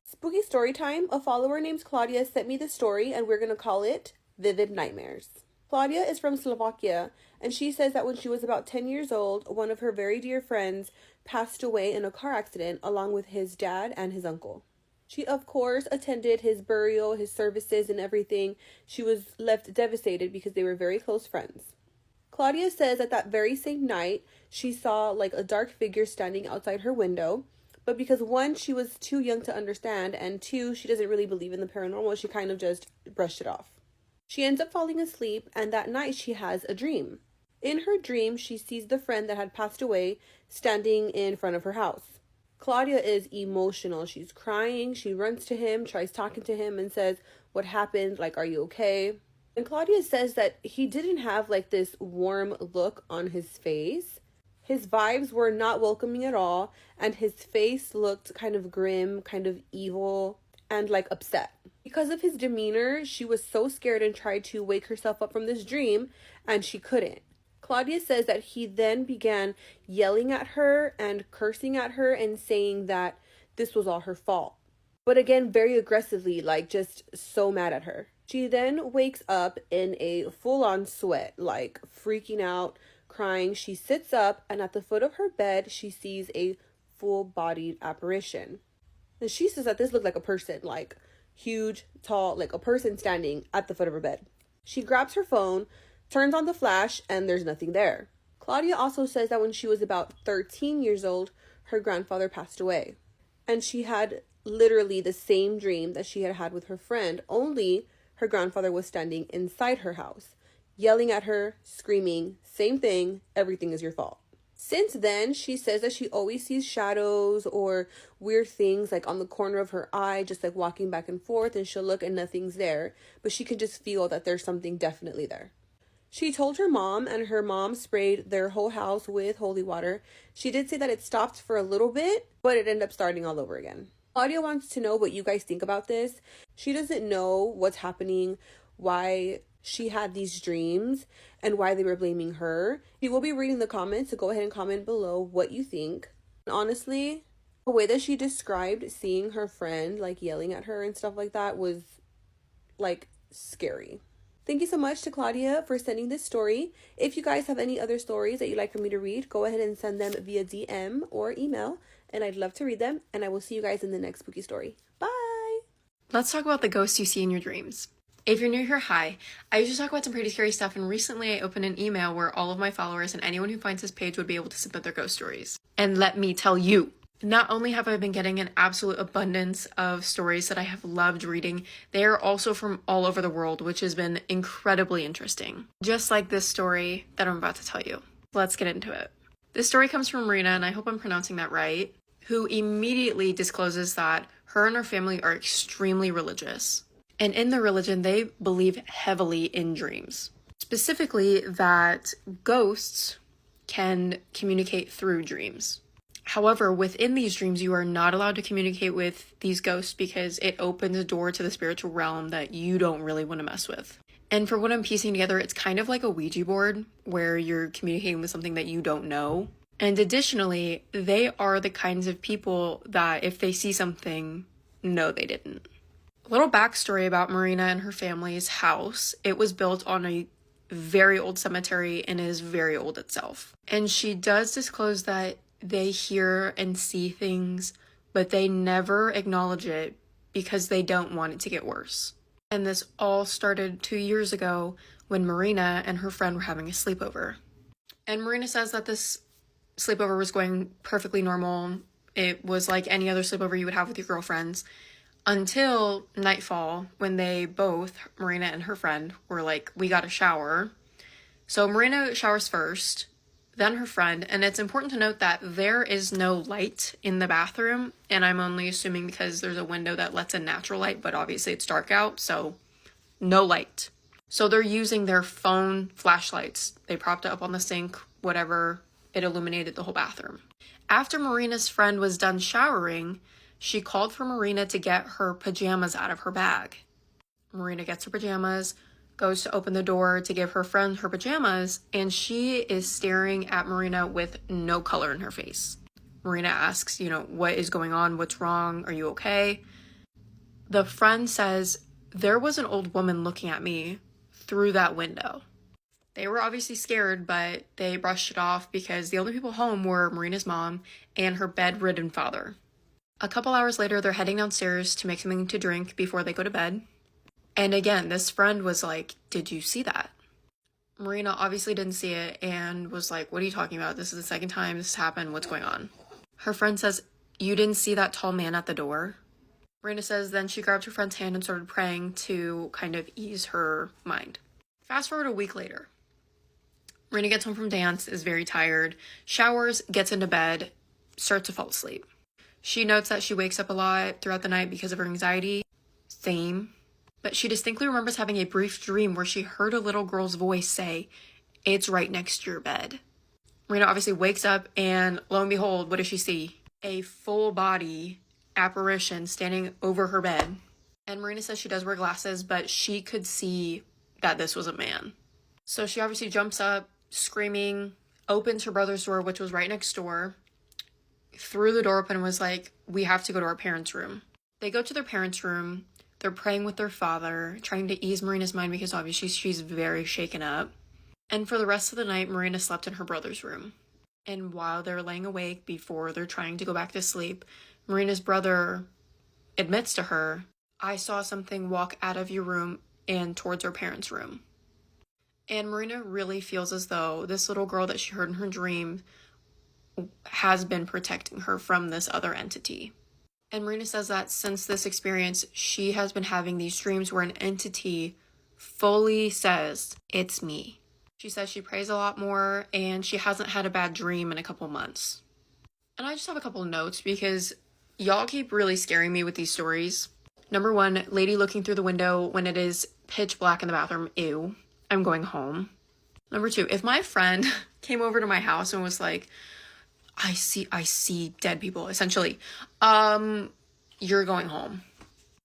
Spooky story time. A follower named Claudia sent me this story, and we're going to call it Vivid Nightmares. Claudia is from Slovakia, and she says that when she was about 10 years old, one of her very dear friends passed away in a car accident along with his dad and his uncle. She, of course, attended his burial, his services, and everything. She was left devastated because they were very close friends. Claudia says that very same night, she saw like a dark figure standing outside her window, but because one, she was too young to understand, and two, she doesn't really believe in the paranormal, she kind of just brushed it off. She ends up falling asleep, and that night she has a dream. In her dream, she sees the friend that had passed away standing in front of her house. Claudia is emotional. She's crying. She runs to him, tries talking to him, and says, "What happened? Like, are you okay?" And Claudia says that he didn't have like this warm look on his face. His vibes were not welcoming at all, and his face looked kind of grim, kind of evil, and like upset. Because of his demeanor, she was so scared and tried to wake herself up from this dream, and she couldn't. Claudia says that he then began yelling at her and cursing at her and saying that this was all her fault. But again, very aggressively, like just so mad at her. She then wakes up in a full-on sweat, like freaking out, crying. She sits up, and at the foot of her bed, she sees a full-bodied apparition. And she says that this looked like a person, like huge, tall, like a person standing at the foot of her bed. She grabs her phone, turns on the flash, and there's nothing there. Claudia also says that when she was about 13 years old, her grandfather passed away. And she had literally the same dream that she had had with her friend, only her grandfather was standing inside her house, yelling at her, screaming, "Same thing, everything is your fault." Since then, she says that she always sees shadows or weird things like on the corner of her eye, just like walking back and forth, and she'll look and nothing's there, but she can just feel that there's something definitely there. She told her mom, and her mom sprayed their whole house with holy water. She did say that it stopped for a little bit, but it ended up starting all over again. Claudia wants to know what you guys think about this. She doesn't know what's happening, why she had these dreams, and why they were blaming her. We will be reading the comments, so go ahead and comment below what you think. And honestly, the way that she described seeing her friend like yelling at her and stuff like that was like scary. Thank you so much to Claudia for sending this story. If you guys have any other stories that you'd like for me to read, go ahead and send them via DM or email, and I'd love to read them, and I will see you guys in the next spooky story. Bye! Let's talk about the ghosts you see in your dreams. If you're new here, hi. I usually talk about some pretty scary stuff, and recently I opened an email where all of my followers and anyone who finds this page would be able to submit their ghost stories. And let me tell you, not only have I been getting an absolute abundance of stories that I have loved reading, they are also from all over the world, which has been incredibly interesting. Just like this story that I'm about to tell you. Let's get into it. This story comes from Marina, and I hope I'm pronouncing that right, who immediately discloses that her and her family are extremely religious. And in their religion, they believe heavily in dreams. Specifically, that ghosts can communicate through dreams. However, within these dreams, you are not allowed to communicate with these ghosts because it opens a door to the spiritual realm that you don't really want to mess with. And for what I'm piecing together, it's kind of like a Ouija board where you're communicating with something that you don't know. And additionally, they are the kinds of people that if they see something, no, they didn't. A little backstory about Marina and her family's house. It was built on a very old cemetery and is very old itself. And she does disclose that they hear and see things, but they never acknowledge it because they don't want it to get worse. And this all started 2 years ago when Marina and her friend were having a sleepover. And Marina says that this sleepover was going perfectly normal. It was like any other sleepover you would have with your girlfriends until nightfall when they both, Marina and her friend, were like, we got to shower. So Marina showers first, then her friend, and it's important to note that there is no light in the bathroom, and I'm only assuming because there's a window that lets in natural light, but obviously it's dark out, so no light. So they're using their phone flashlights. They propped it up on the sink, whatever, it illuminated the whole bathroom. After Marina's friend was done showering, she called for Marina to get her pajamas out of her bag. Marina gets her pajamas, goes to open the door to give her friend her pajamas, and she is staring at Marina with no color in her face. Marina asks, what is going on? What's wrong? Are you okay? The friend says, there was an old woman looking at me through that window. They were obviously scared, but they brushed it off because the only people home were Marina's mom and her bedridden father. A couple hours later, they're heading downstairs to make something to drink before they go to bed. And again, this friend was like, did you see that? Marina obviously didn't see it and was like, what are you talking about? This is the second time this happened. What's going on? Her friend says, you didn't see that tall man at the door? Marina says then she grabbed her friend's hand and started praying to kind of ease her mind. Fast forward a week later. Marina gets home from dance, is very tired, showers, gets into bed, starts to fall asleep. She notes that she wakes up a lot throughout the night because of her anxiety. Same. But she distinctly remembers having a brief dream where she heard a little girl's voice say, "It's right next to your bed." Marina obviously wakes up and lo and behold, what does she see? A full body apparition standing over her bed. And Marina says she does wear glasses, but she could see that this was a man. So she obviously jumps up, screaming, opens her brother's door, which was right next door, threw the door open and was like, "We have to go to our parents' room." They go to their parents' room. They're praying with their father, trying to ease Marina's mind because obviously she's very shaken up. And for the rest of the night, Marina slept in her brother's room. And while they're laying awake before they're trying to go back to sleep, Marina's brother admits to her, "I saw something walk out of your room and towards our parents' room." And Marina really feels as though this little girl that she heard in her dream has been protecting her from this other entity. And Marina says that since this experience, she has been having these dreams where an entity fully says, "It's me." She says she prays a lot more and she hasn't had a bad dream in a couple months. And I just have a couple notes because y'all keep really scaring me with these stories. Number one, lady looking through the window when it is pitch black in the bathroom. Ew, I'm going home. Number two, if my friend came over to my house and was like, I see dead people, essentially, you're going home.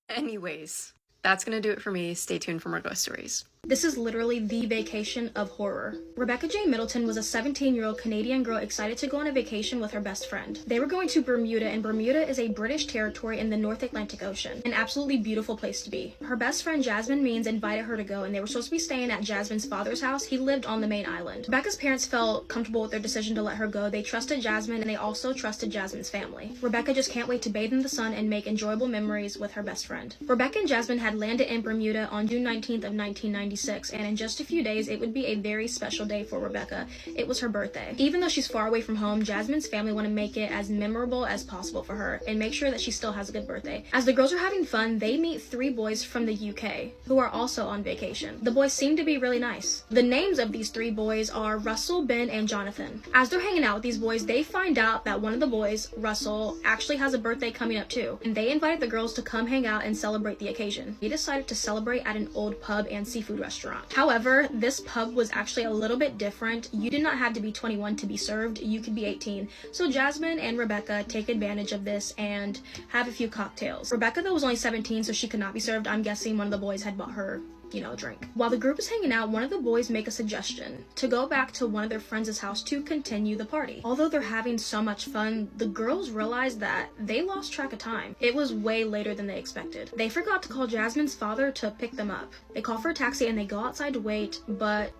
Anyways, that's gonna do it for me. Stay tuned for more ghost stories. This is literally the vacation of horror. Rebecca J. Middleton was a 17-year-old Canadian girl excited to go on a vacation with her best friend. They were going to Bermuda, and Bermuda is a British territory in the North Atlantic Ocean. An absolutely beautiful place to be. Her best friend Jasmine Means invited her to go, and they were supposed to be staying at Jasmine's father's house. He lived on the main island. Rebecca's parents felt comfortable with their decision to let her go. They trusted Jasmine, and they also trusted Jasmine's family. Rebecca just can't wait to bathe in the sun and make enjoyable memories with her best friend. Rebecca and Jasmine had landed in Bermuda on June 19th of 1996. And in just a few days, it would be a very special day for Rebecca. It was her birthday. Even though she's far away from home, Jasmine's family want to make it as memorable as possible for her and make sure that she still has a good birthday. As the girls are having fun, they meet 3 boys from the UK who are also on vacation. The boys seem to be really nice. The names of these 3 boys are Russell, Ben, and Jonathan. As they're hanging out with these boys, they find out that one of the boys, Russell, actually has a birthday coming up too, and they invited the girls to come hang out and celebrate the occasion. They decided to celebrate at an old pub and seafood restaurant. However, this pub was actually a little bit different. You did not have to be 21 to be served. You could be 18. So Jasmine and Rebecca take advantage of this and have a few cocktails. Rebecca, though, was only 17, so she could not be served. I'm guessing one of the boys had bought her, a drink. While the group is hanging out, one of the boys make a suggestion to go back to one of their friends' house to continue the party. Although they're having so much fun, the girls realize that they lost track of time. It was way later than they expected. They forgot to call Jasmine's father to pick them up. They call for a taxi and they go outside to wait, but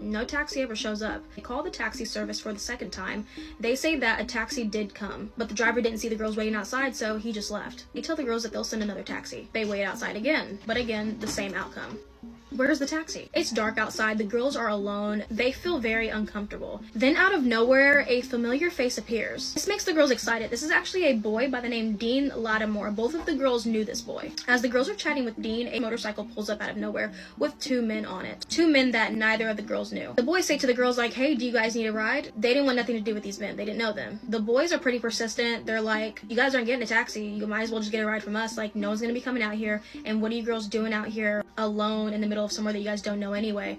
no taxi ever shows up. They call the taxi service for the second time. They say that a taxi did come, but the driver didn't see the girls waiting outside, so he just left. They tell the girls that they'll send another taxi. They wait outside again, but again, the same outcome. Where's the taxi? It's dark outside, the girls are alone, they feel very uncomfortable. Then out of nowhere, a familiar face appears. This makes the girls excited. This is actually a boy by the name Dean Lattimore. Both of the girls knew this boy. As the girls are chatting with Dean, a motorcycle pulls up out of nowhere with 2 men on it. 2 men that neither of the girls knew. The boys say to the girls like, "Hey, do you guys need a ride?" They didn't want nothing to do with these men. They didn't know them. The boys are pretty persistent. They're like, "You guys aren't getting a taxi. You might as well just get a ride from us. Like, no one's gonna be coming out here. And what are you girls doing out here alone in the middle of somewhere that you guys don't know anyway?"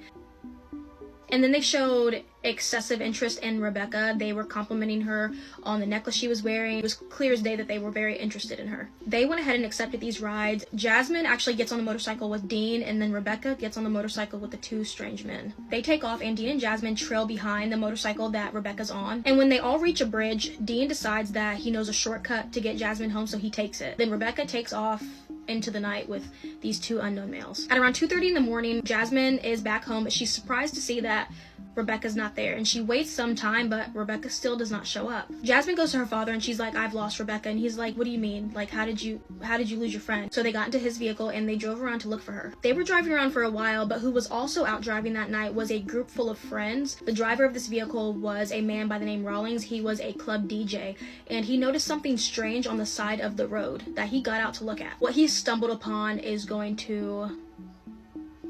And then they showed excessive interest in Rebecca. They were complimenting her on the necklace she was wearing. It was clear as day that they were very interested in her. They went ahead and accepted these rides. Jasmine actually gets on the motorcycle with Dean, and then Rebecca gets on the motorcycle with the 2 strange men. They take off, and Dean and Jasmine trail behind the motorcycle that Rebecca's on. And when they all reach a bridge, Dean decides that he knows a shortcut to get Jasmine home, so he takes it. Then Rebecca takes off into the night with these 2 unknown males. At around 2:30 in the morning, Jasmine is back home, but she's surprised to see that Rebecca's not there. And she waits some time, but Rebecca still does not show up. Jasmine goes to her father and she's like, I've lost Rebecca. And he's like, what do you mean? Like, how did you lose your friend? So they got into his vehicle and they drove around to look for her. They were driving around for a while, but who was also out driving that night was a group full of friends. The driver of this vehicle was a man by the name Rawlings. He was a club DJ, and he noticed something strange on the side of the road that he got out to look at. What he stumbled upon is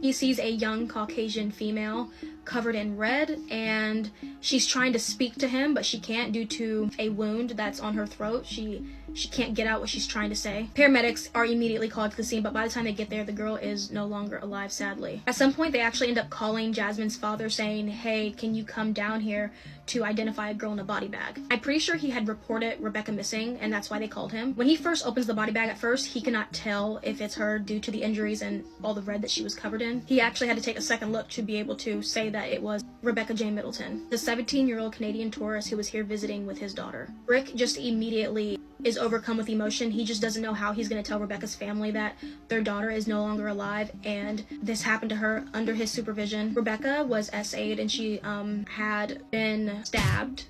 he sees a young Caucasian female covered in red, and she's trying to speak to him, but she can't due to a wound that's on her throat. She can't get out what she's trying to say. Paramedics are immediately called to the scene, but by the time they get there, the girl is no longer alive, sadly. At some point, they actually end up calling Jasmine's father saying, hey, can you come down here to identify a girl in a body bag? I'm pretty sure he had reported Rebecca missing, and that's why they called him. When he first opens the body bag at first, he cannot tell if it's her due to the injuries and all the red that she was covered in. He actually had to take a second look to be able to say that it was Rebecca Jane Middleton, the 17-year-old Canadian tourist who was here visiting with his daughter. Rick just immediately is overcome with emotion. He just doesn't know how he's going to tell Rebecca's family that their daughter is no longer alive, and this happened to her under his supervision. Rebecca was SA'd, and she had been stabbed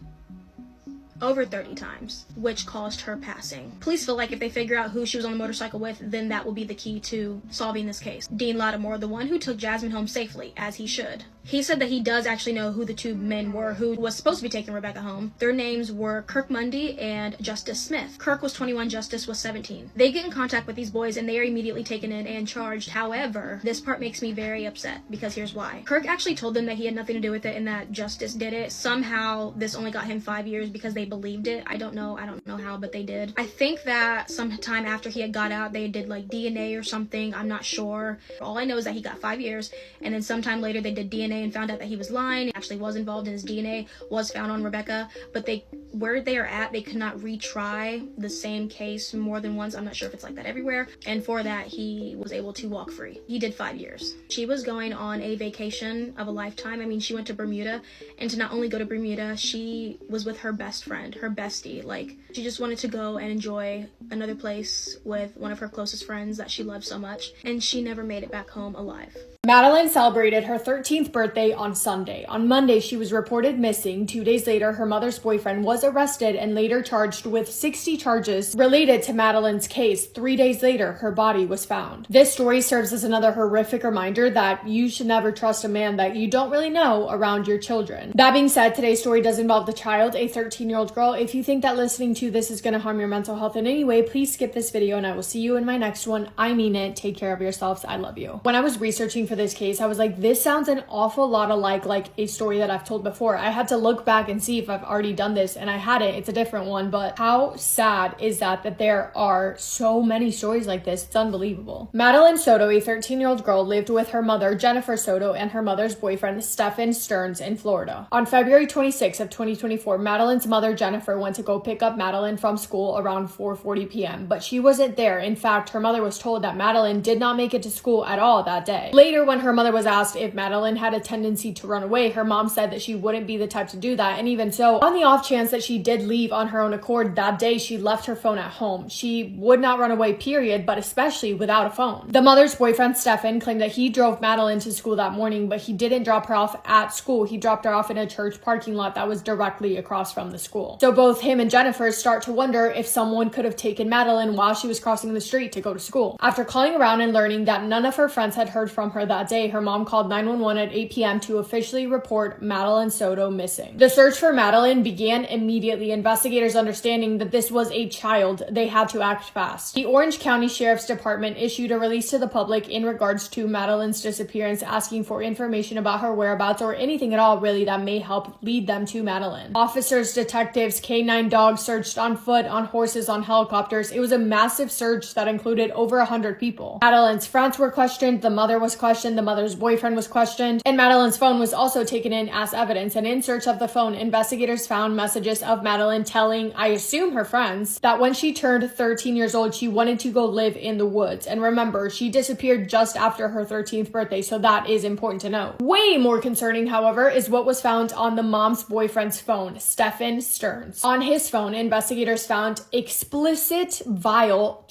over 30 times, which caused her passing. Police feel like if they figure out who she was on the motorcycle with, then that will be the key to solving this case. Dean Lattimore, the one who took Jasmine home safely, as he should. He said that he does actually know who the two men were who was supposed to be taking Rebecca home. Their names were Kirk Mundy and Justice Smith. Kirk was 21, Justice was 17. They get in contact with these boys and they are immediately taken in and charged. However, this part makes me very upset because here's why. Kirk actually told them that he had nothing to do with it and that Justice did it. Somehow this only got him 5 years because they believed it. I don't know how, but they did. I think that sometime after he had got out, they did like DNA or something. I'm not sure. All I know is that he got 5 years, and then sometime later they did DNA and found out that he was lying. He actually was involved, and his DNA was found on Rebecca, but where they are at, they could not retry the same case more than once. I'm not sure if it's like that everywhere, and for that he was able to walk free. He did 5 years. She was going on a vacation of a lifetime. I mean, she went to Bermuda, and to not only go to Bermuda, she was with her best friend, her bestie. Like, she just wanted to go and enjoy another place with one of her closest friends that she loved so much, and she never made it back home alive. Madeline celebrated her 13th birthday on Sunday. On Monday, she was reported missing. 2 days later, her mother's boyfriend was arrested and later charged with 60 charges related to Madeline's case. 3 days later, her body was found. This story serves as another horrific reminder that you should never trust a man that you don't really know around your children. That being said, today's story does involve the child, a 13-year-old girl. If you think that listening to this is going to harm your mental health in any way, please skip this video and I will see you in my next one. I mean it. Take care of yourselves. I love you. When I was researching for this case, I was like, this sounds an awful lot alike like a story that I've told before. I had to look back and see if I've already done this, and I hadn't. It's a different one, but how sad is that there are so many stories like this? It's unbelievable. Madeline Soto, a 13-year-old girl, lived with her mother, Jennifer Soto, and her mother's boyfriend, Stephen Stearns, in Florida. On February 26 of 2024, Madeline's mother, Jennifer, went to go pick up Madeline from school around 4:40 p.m., but she wasn't there. In fact, her mother was told that Madeline did not make it to school at all that day. Later, when her mother was asked if Madeline had a tendency to run away, her mom said that she wouldn't be the type to do that, and even so, on the off chance that she did leave on her own accord that day, she left her phone at home. She would not run away, period, but especially without a phone. The mother's boyfriend, Stephen, claimed that he drove Madeline to school that morning, but he didn't drop her off at school. He dropped her off in a church parking lot that was directly across from the school. So both him and Jennifer start to wonder if someone could have taken Madeline while she was crossing the street to go to school. After calling around and learning that none of her friends had heard from her that day, her mom called 911 at 8 p.m. to officially report Madeline Soto missing. The search for Madeline began immediately. Investigators, understanding that this was a child, they had to act fast. The Orange County Sheriff's Department issued a release to the public in regards to Madeline's disappearance, asking for information about her whereabouts or anything at all really that may help lead them to Madeline. Officers, detectives, K9 dogs searched on foot, on horses, on helicopters. It was a massive search that included over 100 people. Madeline's friends were questioned, the mother was questioned, the mother's boyfriend was questioned, and Madeline's phone was also taken in as evidence. And in search of the phone, investigators found messages of Madeline telling, I assume her friends, that when she turned 13 years old, she wanted to go live in the woods. And remember, she disappeared just after her 13th birthday, so that is important to know. Way more concerning, however, is what was found on the mom's boyfriend's phone, Stephen Stearns. On his phone, investigators found explicit, vile,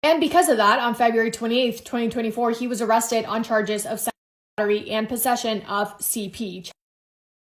and because of that, on February 28th, 2024, he was arrested on charges of and possession of CP.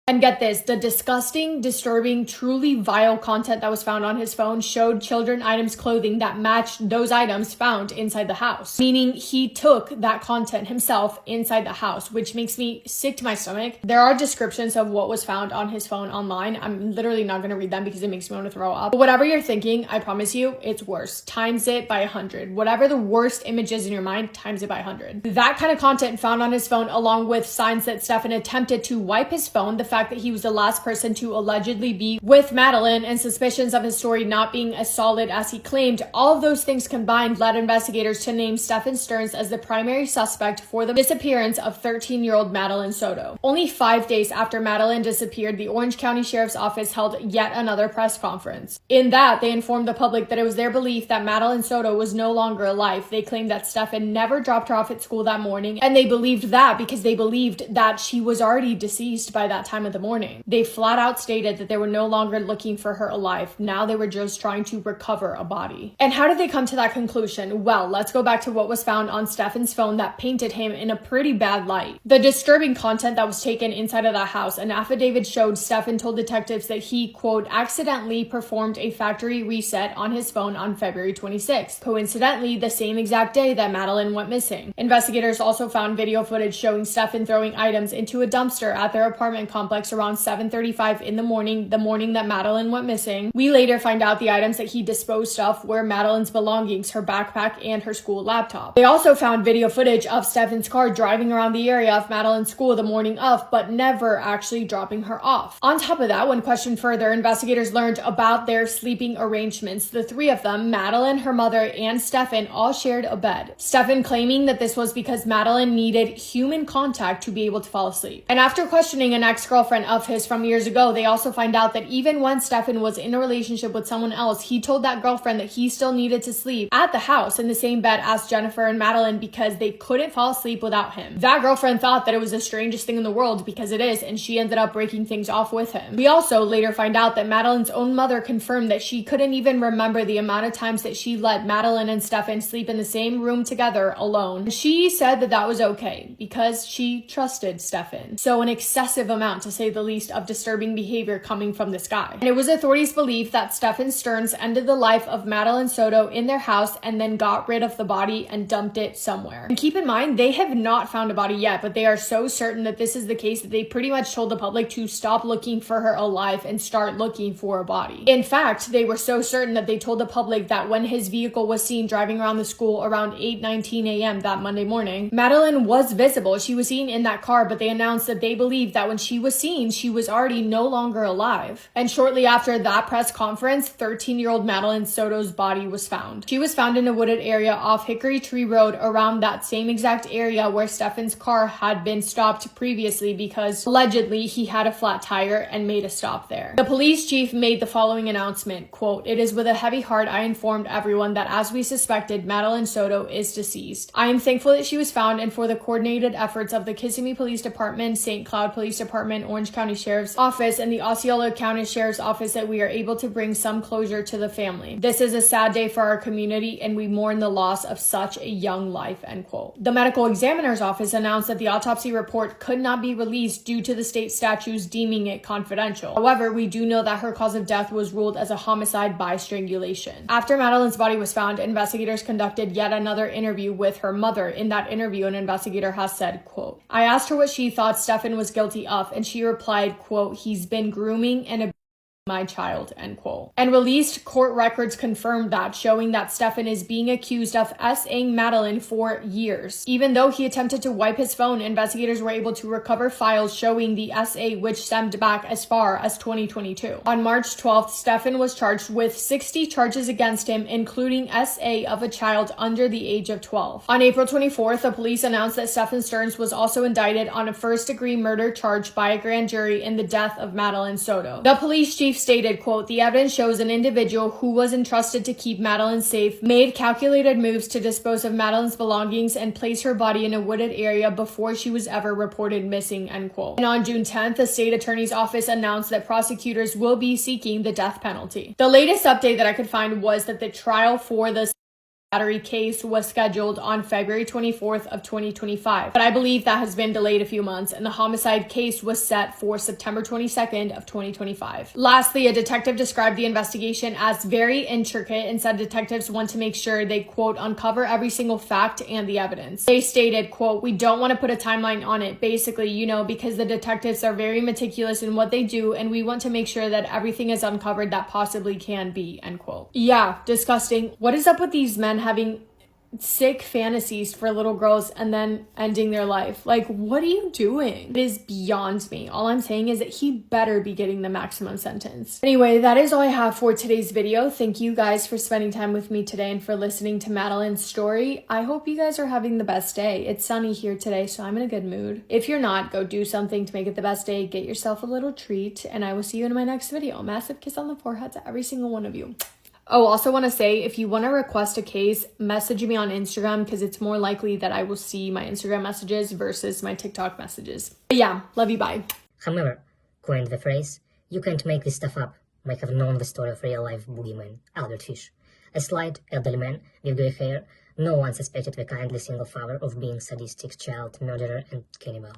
And get this, the disgusting, disturbing, truly vile content that was found on his phone showed children items clothing that matched those items found inside the house. Meaning he took that content himself inside the house, which makes me sick to my stomach. There are descriptions of what was found on his phone online. I'm literally not going to read them because it makes me want to throw up. But whatever you're thinking, I promise you, it's worse. Times it by 100. Whatever the worst image is in your mind, times it by 100. That kind of content found on his phone, along with signs that Stefan attempted to wipe his phone, the fact that he was the last person to allegedly be with Madeline, and suspicions of his story not being as solid as he claimed, all of those things combined led investigators to name Stefan Stearns as the primary suspect for the disappearance of 13-year-old Madeline Soto. Only 5 days after Madeline disappeared, the Orange County Sheriff's Office held yet another press conference. In that, they informed the public that it was their belief that Madeline Soto was no longer alive. They claimed that Stefan never dropped her off at school that morning, and they believed that because they believed that she was already deceased by that time of the morning. They flat out stated that they were no longer looking for her alive. Now they were just trying to recover a body. And how did they come to that conclusion? Well, let's go back to what was found on Stefan's phone that painted him in a pretty bad light. The disturbing content that was taken inside of that house. An affidavit showed Stefan told detectives that he, quote, accidentally performed a factory reset on his phone on February 26th. Coincidentally, the same exact day that Madeline went missing. Investigators also found video footage showing Stefan throwing items into a dumpster at their apartment complex around 7:35 in the morning that Madeline went missing. We later find out the items that he disposed of were Madeline's belongings, her backpack, and her school laptop. They also found video footage of Stefan's car driving around the area of Madeline's school the morning of, but never actually dropping her off. On top of that, when questioned further, investigators learned about their sleeping arrangements. The three of them, Madeline, her mother, and Stefan, all shared a bed. Stefan claiming that this was because Madeline needed human contact to be able to fall asleep. And after questioning an ex-girlfriend of his from years ago, they also find out that even when Stefan was in a relationship with someone else, he told that girlfriend that he still needed to sleep at the house in the same bed as Jennifer and Madeline because they couldn't fall asleep without him. That girlfriend thought that it was the strangest thing in the world because it is, and she ended up breaking things off with him. We also later find out that Madeline's own mother confirmed that she couldn't even remember the amount of times that she let Madeline and Stefan sleep in the same room together alone. She said that that was okay because she trusted Stefan. So an excessive amount, to say the least, of disturbing behavior coming from this guy. And it was authorities' belief that Stefan Stearns ended the life of Madeline Soto in their house and then got rid of the body and dumped it somewhere. And keep in mind, they have not found a body yet, but they are so certain that this is the case that they pretty much told the public to stop looking for her alive and start looking for a body. In fact, they were so certain that they told the public that when his vehicle was seen driving around the school around 8:19 a.m. that Monday morning, Madeline was visible. She was seen in that car, but they announced that they believed that when she was seen, she was already no longer alive. And shortly after that press conference, 13-year-old Madeline Soto's body was found. She was found in a wooded area off Hickory Tree Road, around that same exact area where Stefan's car had been stopped previously because allegedly he had a flat tire and made a stop there. The police chief made the following announcement, quote, "It is with a heavy heart I informed everyone that as we suspected, Madeline Soto is deceased. I am thankful that she was found and for the coordinated efforts of the Kissimmee Police Department, St. Cloud Police Department, Orange County Sheriff's Office, and the Osceola County Sheriff's Office that we are able to bring some closure to the family. This is a sad day for our community and we mourn the loss of such a young life," end quote. The medical examiner's office announced that the autopsy report could not be released due to the state statutes deeming it confidential. However, we do know that her cause of death was ruled as a homicide by strangulation. After Madeline's body was found, investigators conducted yet another interview with her mother. In that interview, an investigator has said, quote, "I asked her what she thought Stefan was guilty of, and she replied, quote, 'He's been grooming and my child,' end quote." And released court records confirmed that, showing that Stefan is being accused of S.A.ing Madeline for years. Even though he attempted to wipe his phone, investigators were able to recover files showing the S.A., which stemmed back as far as 2022. On March 12th, Stefan was charged with 60 charges against him, including S.A. of a child under the age of 12. On April 24th, the police announced that Stefan Stearns was also indicted on a first-degree murder charge by a grand jury in the death of Madeline Soto. The police chief stated, quote, "The evidence shows an individual who was entrusted to keep Madeline safe made calculated moves to dispose of Madeline's belongings and place her body in a wooded area before she was ever reported missing," end quote. And on June 10th, the state attorney's office announced that prosecutors will be seeking the death penalty. The latest update that I could find was that the trial for the battery case was scheduled on February 24th of 2025, but I believe that has been delayed a few months, and the homicide case was set for September 22nd of 2025. Lastly, a detective described the investigation as very intricate and said detectives want to make sure they, quote, uncover every single fact and the evidence. They stated, quote, we don't want to put a timeline on it, basically, because the detectives are very meticulous in what they do, and we want to make sure that everything is uncovered that possibly can be, end quote. Yeah, disgusting. What is up with these men having sick fantasies for little girls and then ending their life? Like, what are you doing? It is beyond me. All I'm saying is that he better be getting the maximum sentence. Anyway, that is all I have for today's video. Thank you guys for spending time with me today and for listening to Madeline's story. I hope you guys are having the best day. It's sunny here today, so I'm in a good mood. If you're not, go do something to make it the best day. Get yourself a little treat, and I will see you in my next video. Massive kiss on the forehead to every single one of you. Oh, also want to say, if you want to request a case, message me on Instagram because it's more likely that I will see my Instagram messages versus my TikTok messages. But yeah, love you, bye. However, coined the phrase, you can't make this stuff up, might have known the story of real-life boogeyman, Albert Fish. A slight, elderly man with grey hair, no one suspected the kindly single father of being sadistic child murderer and cannibal.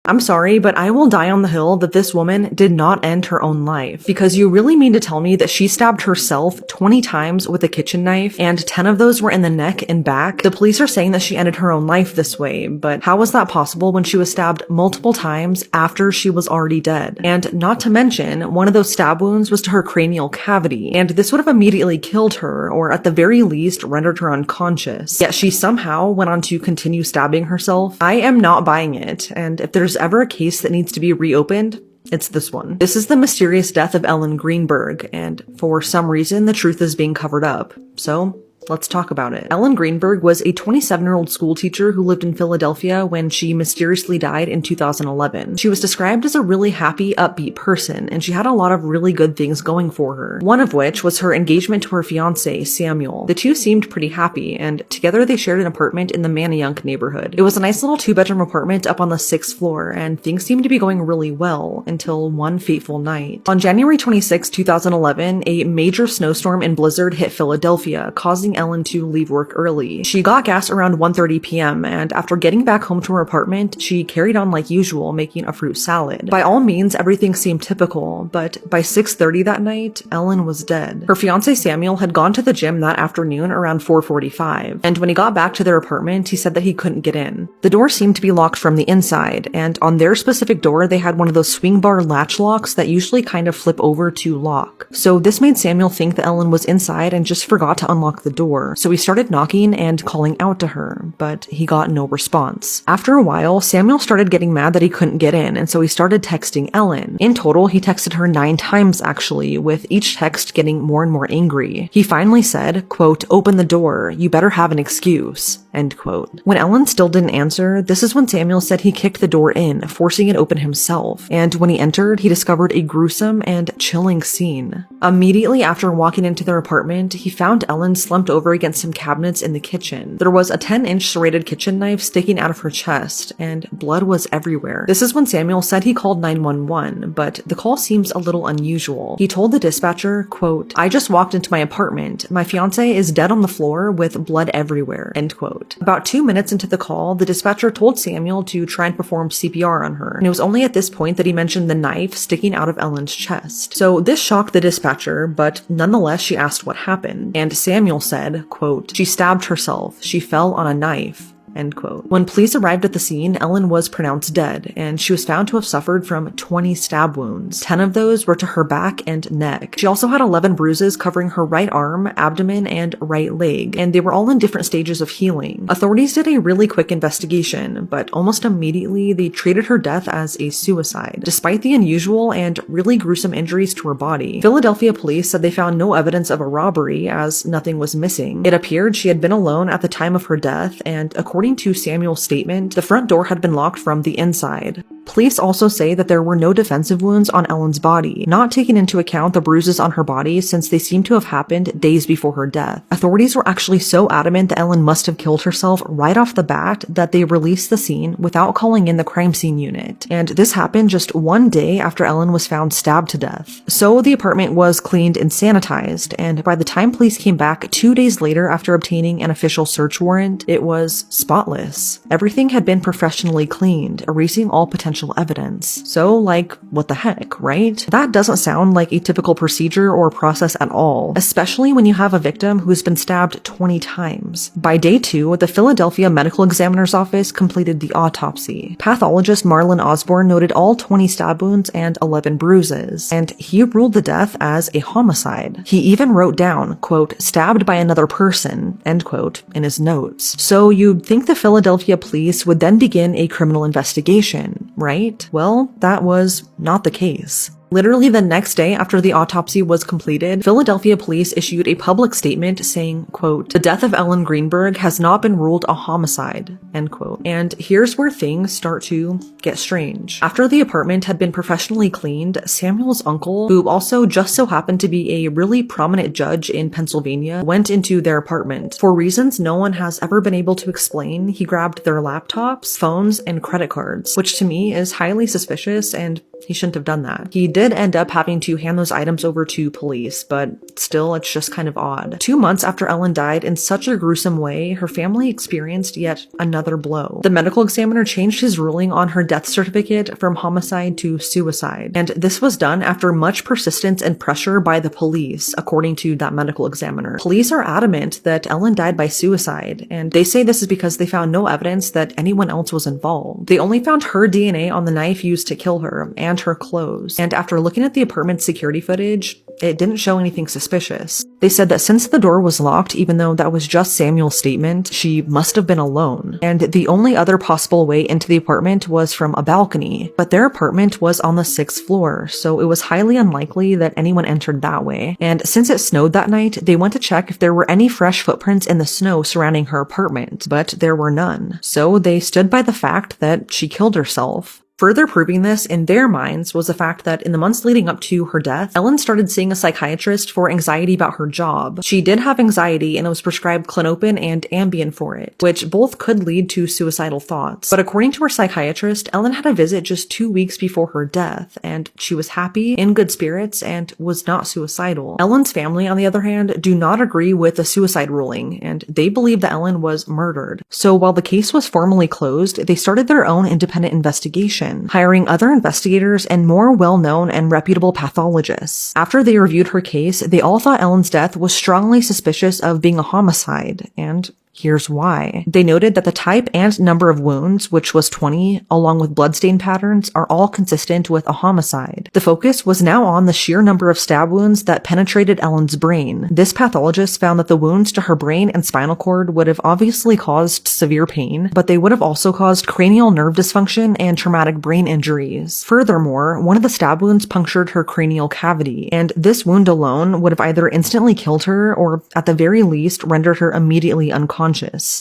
I'm sorry, but I will die on the hill that this woman did not end her own life. Because you really mean to tell me that she stabbed herself 20 times with a kitchen knife, and 10 of those were in the neck and back? The police are saying that she ended her own life this way, but how was that possible when she was stabbed multiple times after she was already dead? And not to mention, one of those stab wounds was to her cranial cavity, and this would have immediately killed her, or at the very least rendered her unconscious. Yet she somehow went on to continue stabbing herself. I am not buying it, and if there's ever a case that needs to be reopened, it's this one. This is the mysterious death of Ellen Greenberg, and for some reason, the truth is being covered up. So, let's talk about it. Ellen Greenberg was a 27-year-old school teacher who lived in Philadelphia when she mysteriously died in 2011. She was described as a really happy, upbeat person, and she had a lot of really good things going for her. One of which was her engagement to her fiancé, Samuel. The two seemed pretty happy, and together they shared an apartment in the Manayunk neighborhood. It was a nice little 2-bedroom apartment up on the 6th floor, and things seemed to be going really well until one fateful night. On January 26, 2011, a major snowstorm and blizzard hit Philadelphia, causing Ellen to leave work early. She got gas around 1:30 p.m. and after getting back home to her apartment, she carried on like usual, making a fruit salad. By all means, everything seemed typical, but by 6:30 that night, Ellen was dead. Her fiancé Samuel had gone to the gym that afternoon around 4:45, and when he got back to their apartment, he said that he couldn't get in. The door seemed to be locked from the inside, and on their specific door, they had one of those swing bar latch locks that usually kind of flip over to lock. So this made Samuel think that Ellen was inside and just forgot to unlock the door. So he started knocking and calling out to her, but he got no response. After a while, Samuel started getting mad that he couldn't get in, and so he started texting Ellen. In total, he texted her 9 times actually, with each text getting more and more angry. He finally said, quote, "Open the door, you better have an excuse," end quote. When Ellen still didn't answer, this is when Samuel said he kicked the door in, forcing it open himself, and when he entered, he discovered a gruesome and chilling scene. Immediately after walking into their apartment, he found Ellen slumped over against some cabinets in the kitchen. There was a 10-inch serrated kitchen knife sticking out of her chest, and blood was everywhere. This is when Samuel said he called 911, but the call seems a little unusual. He told the dispatcher, quote, "I just walked into my apartment. My fiancé is dead on the floor with blood everywhere," end quote. About 2 minutes into the call, the dispatcher told Samuel to try and perform CPR on her, and it was only at this point that he mentioned the knife sticking out of Ellen's chest. So this shocked the dispatcher, but nonetheless she asked what happened, and Samuel said, quote, "She stabbed herself. She fell on a knife," end quote. When police arrived at the scene, Ellen was pronounced dead, and she was found to have suffered from 20 stab wounds. 10 of those were to her back and neck. She also had 11 bruises covering her right arm, abdomen, and right leg, and they were all in different stages of healing. Authorities did a really quick investigation, but almost immediately they treated her death as a suicide, despite the unusual and really gruesome injuries to her body. Philadelphia police said they found no evidence of a robbery as nothing was missing. It appeared she had been alone at the time of her death, and according to Samuel's statement, the front door had been locked from the inside. Police also say that there were no defensive wounds on Ellen's body, not taking into account the bruises on her body since they seem to have happened days before her death. Authorities were actually so adamant that Ellen must have killed herself right off the bat that they released the scene without calling in the crime scene unit. And this happened just one day after Ellen was found stabbed to death. So the apartment was cleaned and sanitized, and by the time police came back 2 days later after obtaining an official search warrant, it was spotless. Everything had been professionally cleaned, erasing all potential evidence. So, like, what the heck, right? That doesn't sound like a typical procedure or process at all, especially when you have a victim who's been stabbed 20 times. By day 2, the Philadelphia Medical Examiner's Office completed the autopsy. Pathologist Marlon Osborne noted all 20 stab wounds and 11 bruises, and he ruled the death as a homicide. He even wrote down, quote, "stabbed by another person," end quote, in his notes. So you'd think the Philadelphia police would then begin a criminal investigation, right? Well, that was not the case. Literally the next day after the autopsy was completed, Philadelphia police issued a public statement saying, quote, "The death of Ellen Greenberg has not been ruled a homicide," end quote. And here's where things start to get strange. After the apartment had been professionally cleaned, Samuel's uncle, who also just so happened to be a really prominent judge in Pennsylvania, went into their apartment. For reasons no one has ever been able to explain, he grabbed their laptops, phones, and credit cards, which to me is highly suspicious, and he shouldn't have done that. He did end up having to hand those items over to police, but still, it's just kind of odd. 2 months after Ellen died in such a gruesome way, her family experienced yet another blow. The medical examiner changed his ruling on her death certificate from homicide to suicide, and this was done after much persistence and pressure by the police, according to that medical examiner. Police are adamant that Ellen died by suicide, and they say this is because they found no evidence that anyone else was involved. They only found her DNA on the knife used to kill her, and her clothes. And after looking at the apartment's security footage, it didn't show anything suspicious. They said that since the door was locked, even though that was just Samuel's statement, she must have been alone. And the only other possible way into the apartment was from a balcony, but their apartment was on the 6th floor, so it was highly unlikely that anyone entered that way. And since it snowed that night, they went to check if there were any fresh footprints in the snow surrounding her apartment, but there were none. So they stood by the fact that she killed herself. Further proving this in their minds was the fact that in the months leading up to her death, Ellen started seeing a psychiatrist for anxiety about her job. She did have anxiety and was prescribed Klonopin and Ambien for it, which both could lead to suicidal thoughts. But according to her psychiatrist, Ellen had a visit just 2 weeks before her death, and she was happy, in good spirits, and was not suicidal. Ellen's family, on the other hand, do not agree with the suicide ruling, and they believe that Ellen was murdered. So while the case was formally closed, they started their own independent investigation, hiring other investigators and more well-known and reputable pathologists. After they reviewed her case, they all thought Ellen's death was strongly suspicious of being a homicide, and here's why. They noted that the type and number of wounds, which was 20, along with bloodstain patterns, are all consistent with a homicide. The focus was now on the sheer number of stab wounds that penetrated Ellen's brain. This pathologist found that the wounds to her brain and spinal cord would have obviously caused severe pain, but they would have also caused cranial nerve dysfunction and traumatic brain injuries. Furthermore, one of the stab wounds punctured her cranial cavity, and this wound alone would have either instantly killed her or, at the very least, rendered her immediately unconscious.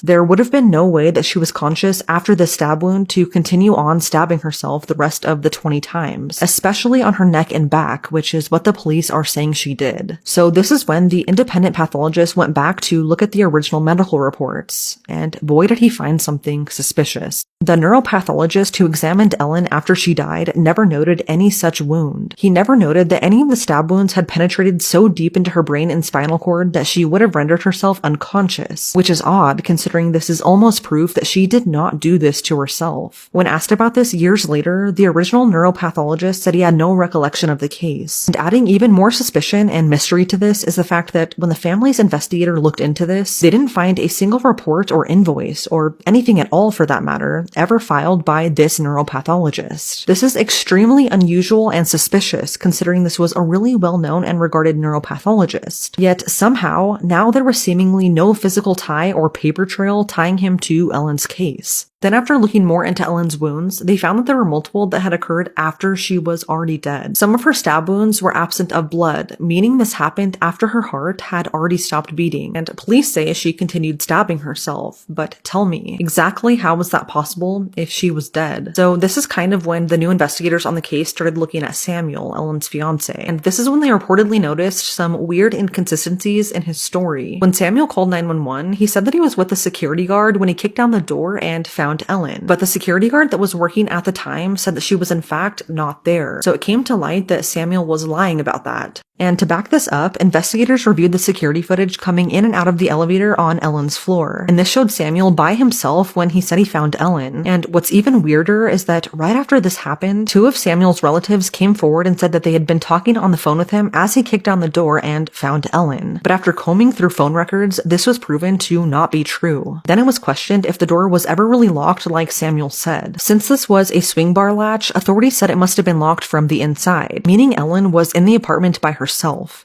There would have been no way that she was conscious after the stab wound to continue on stabbing herself the rest of the 20 times, especially on her neck and back, which is what the police are saying she did. So this is when the independent pathologist went back to look at the original medical reports, and boy did he find something suspicious. The neuropathologist who examined Ellen after she died never noted any such wound. He never noted that any of the stab wounds had penetrated so deep into her brain and spinal cord that she would have rendered herself unconscious, which is odd considering this is almost proof that she did not do this to herself. When asked about this years later, the original neuropathologist said he had no recollection of the case. And adding even more suspicion and mystery to this is the fact that when the family's investigator looked into this, they didn't find a single report or invoice, or anything at all for that matter, ever filed by this neuropathologist. This is extremely unusual and suspicious considering this was a really well-known and regarded neuropathologist. Yet somehow, now there was seemingly no physical tie or paper trail tying him to Ellen's case. Then after looking more into Ellen's wounds, they found that there were multiple that had occurred after she was already dead. Some of her stab wounds were absent of blood, meaning this happened after her heart had already stopped beating, and police say she continued stabbing herself. But tell me, exactly how was that possible if she was dead? So this is kind of when the new investigators on the case started looking at Samuel, Ellen's fiance, and this is when they reportedly noticed some weird inconsistencies in his story. When Samuel called 911, he said that he was with the security guard when he kicked down the door and found Ellen, but the security guard that was working at the time said that she was in fact not there. So it came to light that Samuel was lying about that. And to back this up, investigators reviewed the security footage coming in and out of the elevator on Ellen's floor. And this showed Samuel by himself when he said he found Ellen. And what's even weirder is that right after this happened, 2 of Samuel's relatives came forward and said that they had been talking on the phone with him as he kicked down the door and found Ellen. But after combing through phone records, this was proven to not be true. Then it was questioned if the door was ever really locked like Samuel said. Since this was a swing bar latch, authorities said it must have been locked from the inside, meaning Ellen was in the apartment by herself.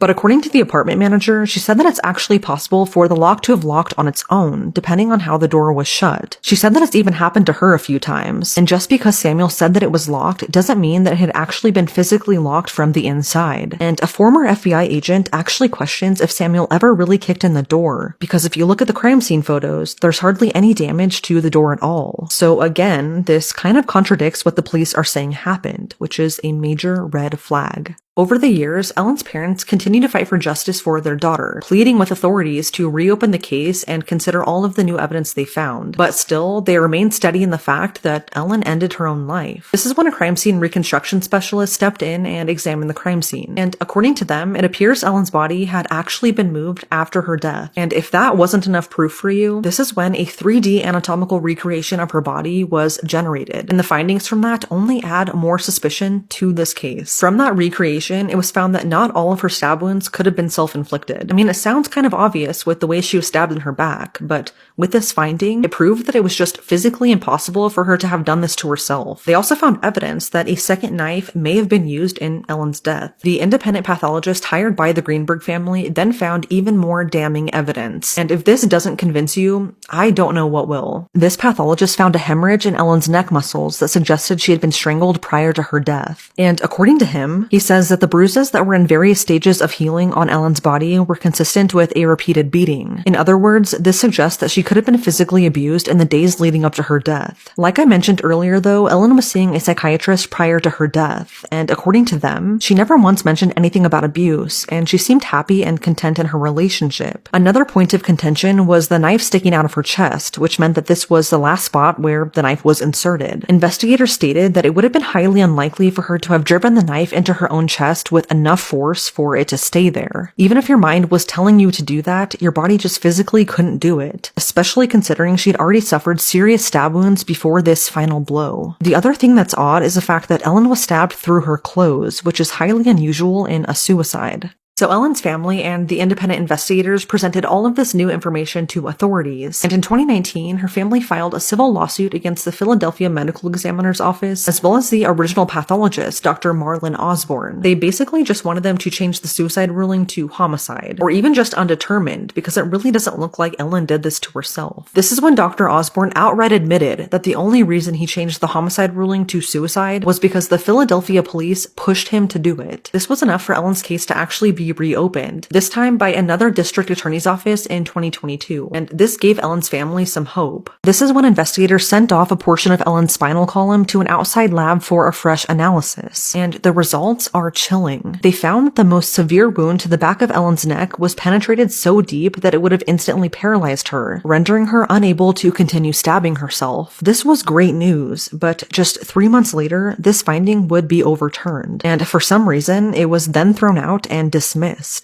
But according to the apartment manager, she said that it's actually possible for the lock to have locked on its own, depending on how the door was shut. She said that it's even happened to her a few times, and just because Samuel said that it was locked doesn't mean that it had actually been physically locked from the inside. And a former FBI agent actually questions if Samuel ever really kicked in the door, because if you look at the crime scene photos, there's hardly any damage to the door at all. So again, this kind of contradicts what the police are saying happened, which is a major red flag. Over the years, Ellen's parents continued to fight for justice for their daughter, pleading with authorities to reopen the case and consider all of the new evidence they found. But still, they remained steady in the fact that Ellen ended her own life. This is when a crime scene reconstruction specialist stepped in and examined the crime scene. And according to them, it appears Ellen's body had actually been moved after her death. And if that wasn't enough proof for you, this is when a 3D anatomical recreation of her body was generated. And the findings from that only add more suspicion to this case. From that recreation, it was found that not all of her stab wounds could have been self-inflicted. I mean, it sounds kind of obvious with the way she was stabbed in her back, but with this finding, it proved that it was just physically impossible for her to have done this to herself. They also found evidence that a second knife may have been used in Ellen's death. The independent pathologist hired by the Greenberg family then found even more damning evidence. And if this doesn't convince you, I don't know what will. This pathologist found a hemorrhage in Ellen's neck muscles that suggested she had been strangled prior to her death. And according to him, he says that the bruises that were in various stages of healing on Ellen's body were consistent with a repeated beating. In other words, this suggests that she could have been physically abused in the days leading up to her death. Like I mentioned earlier though, Ellen was seeing a psychiatrist prior to her death, and according to them, she never once mentioned anything about abuse, and she seemed happy and content in her relationship. Another point of contention was the knife sticking out of her chest, which meant that this was the last spot where the knife was inserted. Investigators stated that it would have been highly unlikely for her to have driven the knife into her own chest with enough force for it to stay there. Even if your mind was telling you to do that, your body just physically couldn't do it, especially considering she'd already suffered serious stab wounds before this final blow. The other thing that's odd is the fact that Ellen was stabbed through her clothes, which is highly unusual in a suicide. So Ellen's family and the independent investigators presented all of this new information to authorities, and in 2019, her family filed a civil lawsuit against the Philadelphia Medical Examiner's Office, as well as the original pathologist, Dr. Marlon Osborne. They basically just wanted them to change the suicide ruling to homicide, or even just undetermined, because it really doesn't look like Ellen did this to herself. This is when Dr. Osborne outright admitted that the only reason he changed the homicide ruling to suicide was because the Philadelphia police pushed him to do it. This was enough for Ellen's case to actually be reopened, this time by another district attorney's office in 2022, and this gave Ellen's family some hope. This is when investigators sent off a portion of Ellen's spinal column to an outside lab for a fresh analysis, and the results are chilling. They found that the most severe wound to the back of Ellen's neck was penetrated so deep that it would have instantly paralyzed her, rendering her unable to continue stabbing herself. This was great news, but just 3 months later, this finding would be overturned, and for some reason, it was then thrown out and dismissed.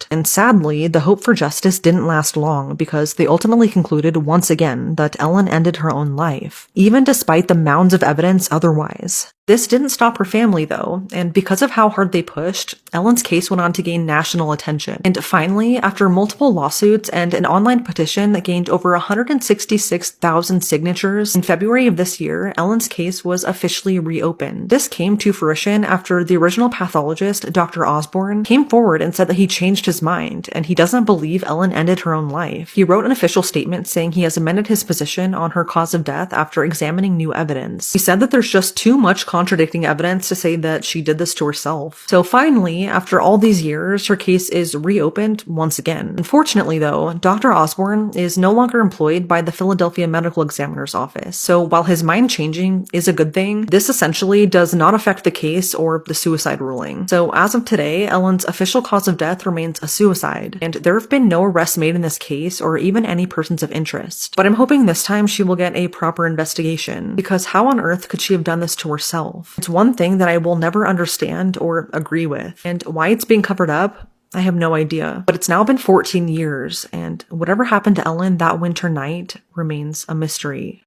And sadly, the hope for justice didn't last long because they ultimately concluded once again that Ellen ended her own life, even despite the mounds of evidence otherwise. This didn't stop her family though, and because of how hard they pushed, Ellen's case went on to gain national attention. And finally, after multiple lawsuits and an online petition that gained over 166,000 signatures, in February of this year, Ellen's case was officially reopened. This came to fruition after the original pathologist, Dr. Osborne, came forward and said that he changed his mind, and he doesn't believe Ellen ended her own life. He wrote an official statement saying he has amended his position on her cause of death after examining new evidence. He said that there's just too much contradicting evidence to say that she did this to herself. So finally, after all these years, her case is reopened once again. Unfortunately though, Dr. Osborne is no longer employed by the Philadelphia Medical Examiner's Office. So while his mind changing is a good thing, this essentially does not affect the case or the suicide ruling. So as of today, Ellen's official cause of death remains a suicide, and there have been no arrests made in this case or even any persons of interest. But I'm hoping this time she will get a proper investigation, because how on earth could she have done this to herself? It's one thing that I will never understand or agree with, and why it's being covered up, I have no idea. But it's now been 14 years, and whatever happened to Ellen that winter night remains a mystery.